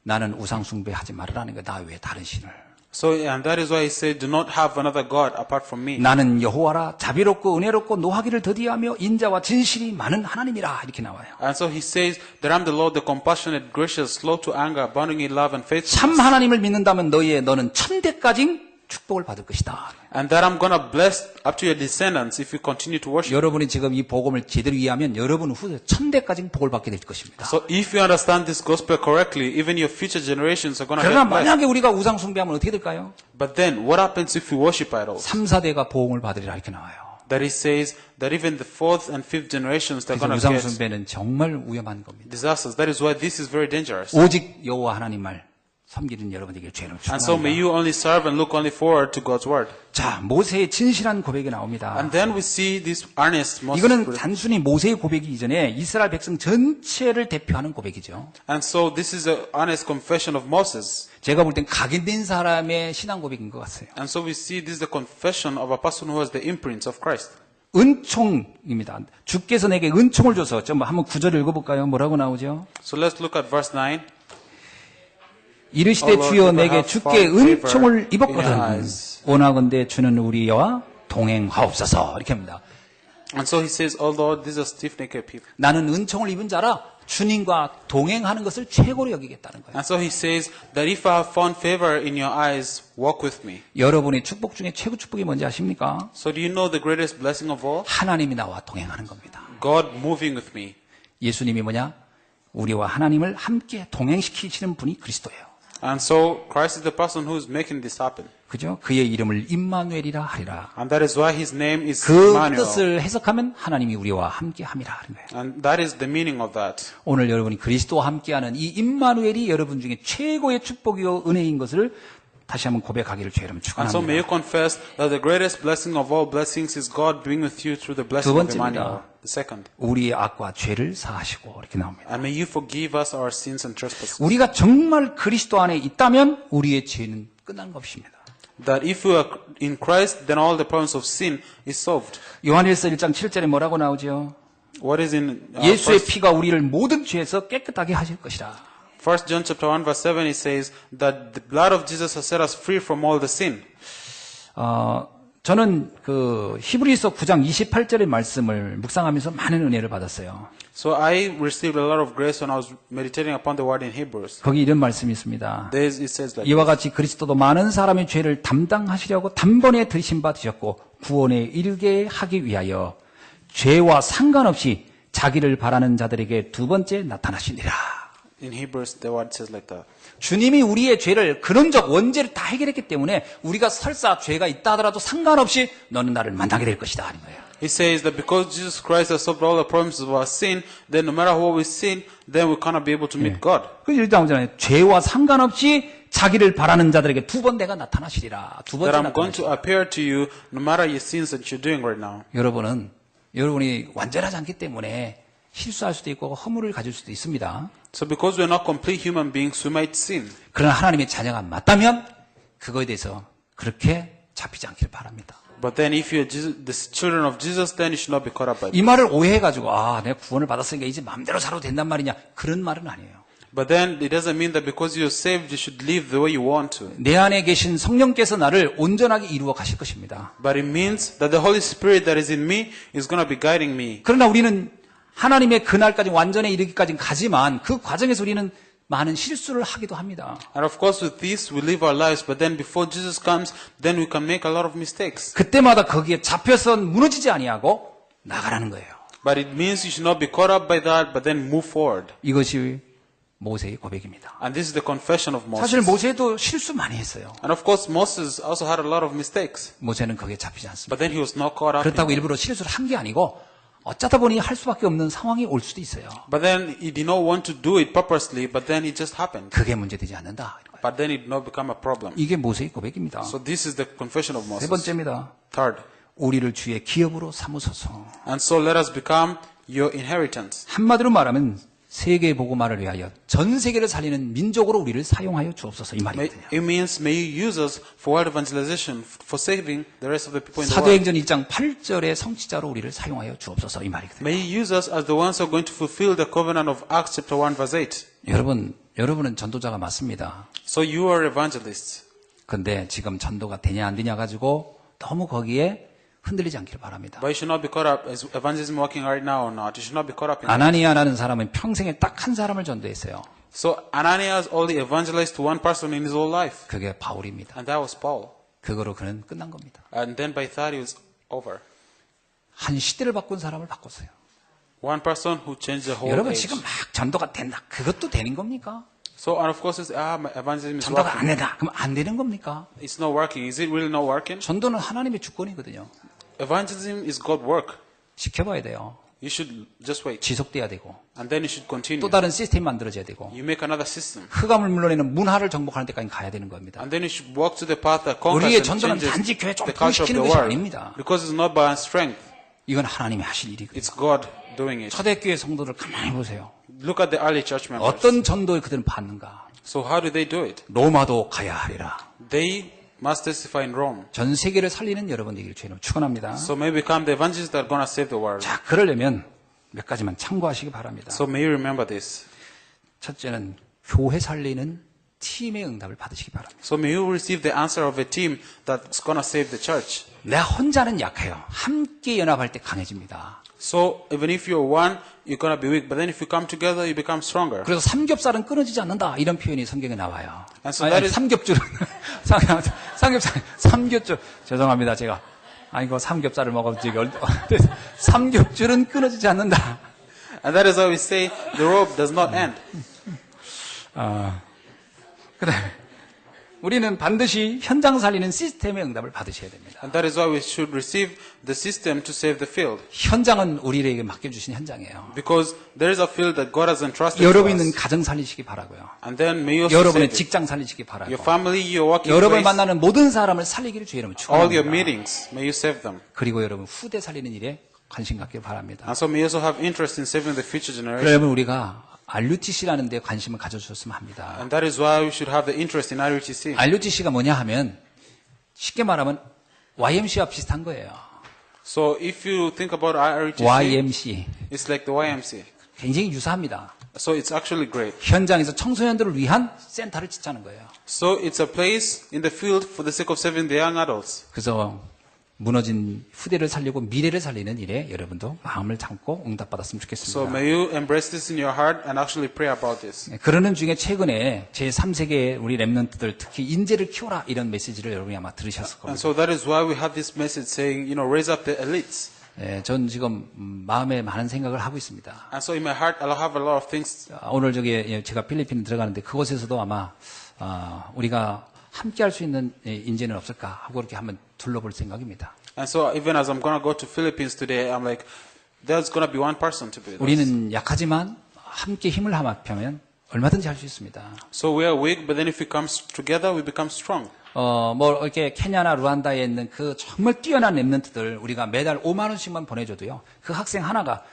A: 나는 우상 숭배하지 말으라는 거야. 나 왜 다른 신을.
B: So, and that is why he said, do not have another God apart from me.
A: 나는 여호와라 자비롭고 은혜롭고 노하기를 더디하며 인자와 진실이 많은 하나님이라 이렇게 나와요.
B: And so he says that I'm the Lord, the compassionate, gracious, slow to anger, abounding in love and
A: 참
B: faithfulness.
A: 하나님을 믿는다면 너는 천대까지 축복을 받을 것이다.
B: And that I'm going to bless up to your descendants if you continue to worship.
A: 여러분이 지금 이 복음을 제대로 이해하면 여러분 후세 천대까지 복을 받게 될 것입니다.
B: So if you understand this gospel correctly, even your future generations are going to
A: 그러나
B: get blessed.
A: 만약에 우리가 우상 숭배하면 어떻게 될까요?
B: But then, what happens if we worship idols?
A: 3, 4대가 보응을 받으리라 이렇게 나와요.
B: That he says that even the fourth and fifth generations, they're
A: 그래서
B: going to
A: 우상
B: get
A: 숭배는 정말 위험한 겁니다.
B: disasters. That is why this is very dangerous.
A: 오직 여호와 하나님을 섬기는 여러분에게 죄를
B: And so may
A: 축원합니다.
B: you only serve and look only forward to God's word.
A: 자, 모세의 진실한 고백이 나옵니다.
B: And then we see this earnest Moses.
A: 이거는 단순히 모세의 고백이 이전에 이스라엘 백성 전체를 대표하는 고백이죠.
B: And so this is an honest confession of Moses.
A: 제가 볼 땐 각인된 사람의 신앙 고백인 것 같아요.
B: And so we see this is the confession of a person who has the imprints of Christ.
A: 은총입니다. 주께서 내게 은총을 줘서 좀 한번 구절을 읽어볼까요? 뭐라고 나오죠?
B: So let's look at verse 9.
A: 이르시되
B: Lord,
A: 주여
B: if I
A: 내게
B: have
A: 주께
B: found favor
A: 은총을
B: in your
A: 입었거든
B: eyes.
A: 원하건대 주는 우리와 동행하옵소서 이렇게 합니다.
B: And so he says, oh Lord, these are stiff-necked people.
A: 나는 은총을 입은 자라 주님과 동행하는 것을 최고로 여기겠다는 거예요.
B: And so he says that if I have found favor in your eyes, walk with me.
A: 여러분의 축복 중에 최고 축복이 뭔지 아십니까?
B: So do you know the greatest blessing of all?
A: 하나님이 나와 동행하는 겁니다.
B: God moving with me.
A: 예수님이 뭐냐? 우리와 하나님을 함께 동행시키시는 분이 그리스도예요.
B: And so Christ is the person who is making this happen.
A: 그죠? 그의 이름을 임마누엘이라 하리라.
B: And that is why his name is
A: 그
B: Emmanuel.
A: 뜻을 해석하면 하나님이 우리와 함께 함이라 하는 거예요.
B: And that is the meaning of that.
A: 오늘 여러분이 그리스도와 함께하는 이 임마누엘이 여러분 중에 최고의 축복이요 은혜인 것을 다시 한번 고백하기를 주 여러분
B: And so may you
A: 축원합니다.
B: confess that the greatest blessing of all blessings is God being with you through the blessing
A: 두
B: of
A: 번째입니다.
B: Emmanuel. The second.
A: 우리의 악과 죄를 사하시고 이렇게 나옵니다.
B: And may you forgive us our sins and trespasses.
A: 우리가 정말 그리스도 안에 있다면 우리의 죄는 끝난 것입니다.
B: That if we are in Christ, then all the problems of sin is solved.
A: 요한일서 1장 7절에 뭐라고 나오죠?
B: What is in
A: 예수의 피가 우리를 모든 죄에서 깨끗하게 하실 것이라.
B: 1 John chapter 1 verse 7 it says that the blood of Jesus has set us free from all the sin.
A: 저는 그 히브리서 9장 28절의 말씀을 묵상하면서 많은 은혜를 받았어요.
B: So I received a lot of grace when I was meditating upon the word in Hebrews.
A: 거기 이런 말씀이 있습니다.
B: It says like
A: 이와 같이 그리스도도 많은 사람의 죄를 담당하시려고 단번에 들이신 바 되셨고 구원에 이르게 하기 위하여 죄와 상관없이 자기를 바라는 자들에게 두 번째 나타나시니라.
B: in Hebrews the word says like that.
A: 주님이 우리의 죄를 근원적 원죄를 다 해결했기 때문에 우리가 설사 죄가 있다 하더라도 상관없이 너는 나를 만나게 될 것이다 하는 거예요.
B: He says that because Jesus Christ has solved all the problems of our sin, then no matter what we sin, then we cannot be able to meet God.
A: 그래서 이렇게 나오잖아요. 죄와 상관없이 자기를 바라는 자들에게 두 번 내가 나타나시리라. 두 번째
B: That I'm going to
A: 나타나시리라.
B: appear to you no matter your sins that you're doing right now.
A: 여러분이 완전하지 않기 때문에 실수할 수도 있고 허물을 가질 수도 있습니다.
B: So because we're not complete human beings, we might sin.
A: 그러나 하나님의 자녀가 맞다면 그거에 대해서 그렇게 잡히지 않기를 바랍니다.
B: But then if you're the children of Jesus, then you should not be caught up by
A: 이
B: this.
A: 말을 오해해가지고 내가 구원을 받았으니까 이제 마음대로 살아도 된단 말이냐, 그런 말은 아니에요.
B: But then it doesn't mean that because you're saved, you should live the way you want to.
A: 내 안에 계신 성령께서 나를 온전하게 이루어 가실 것입니다.
B: But it means that the Holy Spirit that is in me is going to be guiding me.
A: 그러나 우리는 하나님의 그날까지 완전에 이르기까지는 가지만 그 과정에서 우리는 많은 실수를 하기도 합니다.
B: And of course with this, we live our lives. But then before Jesus comes, then we can make a lot of mistakes.
A: 그때마다 거기에 잡혀서 무너지지 아니하고 나가라는 거예요.
B: But it means you should not be caught up by that, but then move forward.
A: 이것이 모세의 고백입니다.
B: And this is the confession of
A: 사실
B: Moses.
A: 모세도 실수 많이 했어요.
B: And of course Moses also had a lot of mistakes.
A: 모세는 거기에 잡히지 않습니다.
B: But then he was not caught up in
A: 그렇다고
B: it.
A: 일부러 실수를 한 게 아니고 어쩌다 보니 할 수밖에 없는 상황이 올 수도 있어요.
B: But then he did not want to do it purposely, but then it just happened.
A: 그게 문제되지 않는다.
B: But then it did not become a problem.
A: 이게 모세의 고백입니다.
B: So this is the confession of
A: 세
B: Moses.
A: 번째입니다.
B: Third.
A: 우리를 주의 기업으로 삼으소서.
B: And so let us become your inheritance.
A: 한마디로 말하면 세계 복음화를 위하여 전 세계를 살리는 민족으로 우리를 사용하여 주옵소서 이 말이거든요.
B: It means may you use us for world evangelization, for saving the rest of the people in the world.
A: 사도행전 1장 8절의 성취자로 우리를 사용하여 주옵소서 이 말이거든요.
B: May you use us as the ones who are going to fulfill the covenant of Acts chapter 1 verse 8.
A: 여러분은 전도자가 맞습니다.
B: So you are evangelists.
A: 근데 지금 전도가 되냐 안 되냐 가지고 너무 거기에 흔들리지 않기를 바랍니다.
B: But you should not be caught up. Is evangelism working right now or not? You should not be caught up in that.
A: 아나니아라는 사람은 평생에 딱 한 사람을 전도했어요.
B: So Ananias only evangelized to one person in his whole life.
A: 그게 바울입니다.
B: And that was Paul.
A: 그거로 그는 끝난 겁니다.
B: And then by that it was over.
A: 한 시대를 바꾼 사람을 바꿨어요.
B: One person who changed the whole
A: 여러분
B: age.
A: 지금 막 전도가 된다. 그것도 되는 겁니까?
B: So and of course it's, my evangelism is
A: 전도가 안
B: working.
A: 된다. 그럼 안 되는 겁니까?
B: It's not working. Is it really not working?
A: 전도는 하나님의 주권이거든요.
B: Evangelism is God's work.
A: 지켜봐야 돼요.
B: You should just wait.
A: 지속돼야 되고
B: And then you should continue.
A: 또 다른 시스템이 만들어져야 되고
B: You make another system.
A: 흑암을 물러내는 문화를 정복하는 데까지 가야 되는 겁니다.
B: And then you should walk to the path that conquers
A: 우리의
B: and
A: 전도는
B: changes
A: 단지 교회 좀
B: the culture of
A: 부흥시키는
B: the
A: 것이
B: world.
A: 아닙니다.
B: Because it's not by strength.
A: 이건 하나님이 하실 일이거든요.
B: It's God doing it.
A: 초대교회 성도들 가만히 보세요.
B: Look at the early church members.
A: 어떤 전도를 그들은 받는가?
B: So how do they do it?
A: 로마도 가야 하리라.
B: They must testify in Rome.
A: 전 세계를 살리는 여러분 되기를 주님으로 축원합니다.
B: So may we become the evangelists that are going to save the world.
A: 자, 그러려면 몇 가지만 참고하시기 바랍니다.
B: So may you remember this.
A: 첫째는 교회 살리는 팀의 응답을 받으시기 바랍니다.
B: So may you receive the answer of a team that's going to save the church.
A: 내가 혼자는 약해요. 함께 연합할 때 강해집니다.
B: So even if you're one, you're going to be weak. But then if you come together, you become stronger.
A: 그래서 삼겹살은 끊어지지 않는다. 이런 표현이 성경에 나와요.
B: And so that is-
A: 삼겹줄은 삼겹줄 죄송합니다. 제가 이거 삼겹살을 먹어도 삼겹줄은 끊어지지 않는다.
B: And that is why we say the rope does not end.
A: 그다음에 우리는 반드시 현장 살리는 시스템의 응답을 받으셔야 됩니다.
B: And that is why we should receive the system to save the field.
A: 현장은 우리에게 맡겨주신 현장이에요.
B: Because there is a field that God has entrusted to
A: 여러분 있는
B: us.
A: 가정 살리시기 바라고요.
B: And then may you also
A: 여러분의
B: save it.
A: 직장 살리시기 바라고.
B: Your family, your working
A: 여러분을
B: place,
A: 만나는 모든 사람을 살리기를 주의 이름으로
B: all your
A: 축원합니다.
B: meetings, may you save them.
A: 그리고 여러분 후대 살리는 일에 관심 갖길 바랍니다.
B: And so may you also have interest in saving the future generation.
A: 그러면 우리가 RUTC라는 데 관심을 가져주셨으면 합니다.
B: And that is why we should have the interest in RUTC.
A: RUTC가 뭐냐 하면 쉽게 말하면 YMC와 비슷한 거예요.
B: So if you think about RUTC,
A: YMC.
B: it's like the YMC.
A: 굉장히 유사합니다.
B: So it's actually great.
A: 현장에서 청소년들을 위한 센터를 짓자는 거예요.
B: So it's a place in the field for the sake of saving the young adults.
A: 그래서 무너진 후대를 살리고 미래를 살리는 일에 여러분도 마음을 담고 응답받았으면
B: So
A: 좋겠습니다.
B: may you embrace this in your heart and actually pray about this.
A: 그러는 중에 최근에 제3세계 우리 랩런트들 특히 인재를 키워라 이런 메시지를 여러분이 아마 들으셨을
B: And
A: 겁니다.
B: so that is why we have this message saying, raise up the elites.
A: 전 지금 마음에 많은 생각을 하고 있습니다.
B: And so in my heart, I'll have a lot of things.
A: 오늘 제가 필리핀 들어가는데 그곳에서도 아마 우리가 함께 할 수 있는 인재는 없을까 하고 그렇게 한번 둘러볼 생각입니다.
B: And so even as I'm going to go to Philippines today, I'm like, there's going to be one person to be with us.
A: 우리는 약하지만 함께 힘을 합하면 얼마든지 할 수 있습니다.
B: So we are weak, but then if we come together, we become strong.
A: 뭐 이렇게 케냐나 루안다에 있는 그 정말 뛰어난 랩런트들 우리가 매달 5만 원씩만 보내줘도요. 그 학생 하나가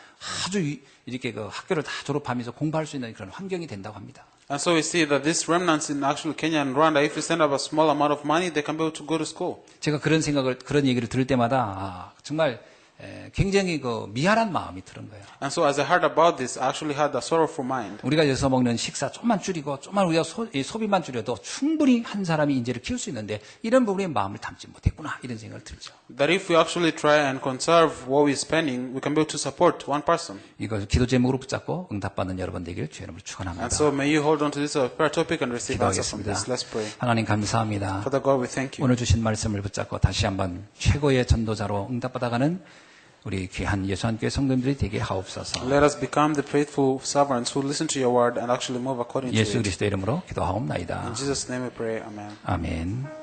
A: 아주 이렇게 그 학교를 다 졸업하면서 공부할 수 있는 그런 환경이 된다고 합니다.
B: And so we see that these remnants in actual Kenya and Rwanda, if you send up a small amount of money, they can be able to go to school.
A: 제가 그런 얘기를 들을 때마다 정말 굉장히 그 미안한 마음이 드는 거예요.
B: And so as I heard about this, I actually had a sorrowful mind.
A: 우리가 여기서 먹는 식사 좀만 줄이고 좀만 우리가 소비만 줄여도 충분히 한 사람이 인재를 키울 수 있는데 이런 부분에 마음을 담지 못했구나 이런 생각을 들죠.
B: That if we actually try and conserve what we're spending, we can be able to support one person.
A: 이걸 기도 제목으로 붙잡고 응답받는 여러분 되기를 주의 이름으로 축원합니다.
B: And so may you hold on to this prayer topic and receive answer from
A: 기도하겠습니다.
B: this. Let's pray.
A: 하나님 감사합니다.
B: Father God, we thank you.
A: 오늘 주신 말씀을 붙잡고 다시 한번 최고의 전도자로 응답받아가는 우리 귀한 예수한교회 성도님들이 되게 하옵소서.
B: Let us become the faithful servants who listen to your word and actually move according to
A: 예수
B: it.
A: 그리스도의 이름으로 기도하옵나이다.
B: In Jesus' name we pray. Amen.
A: 아멘.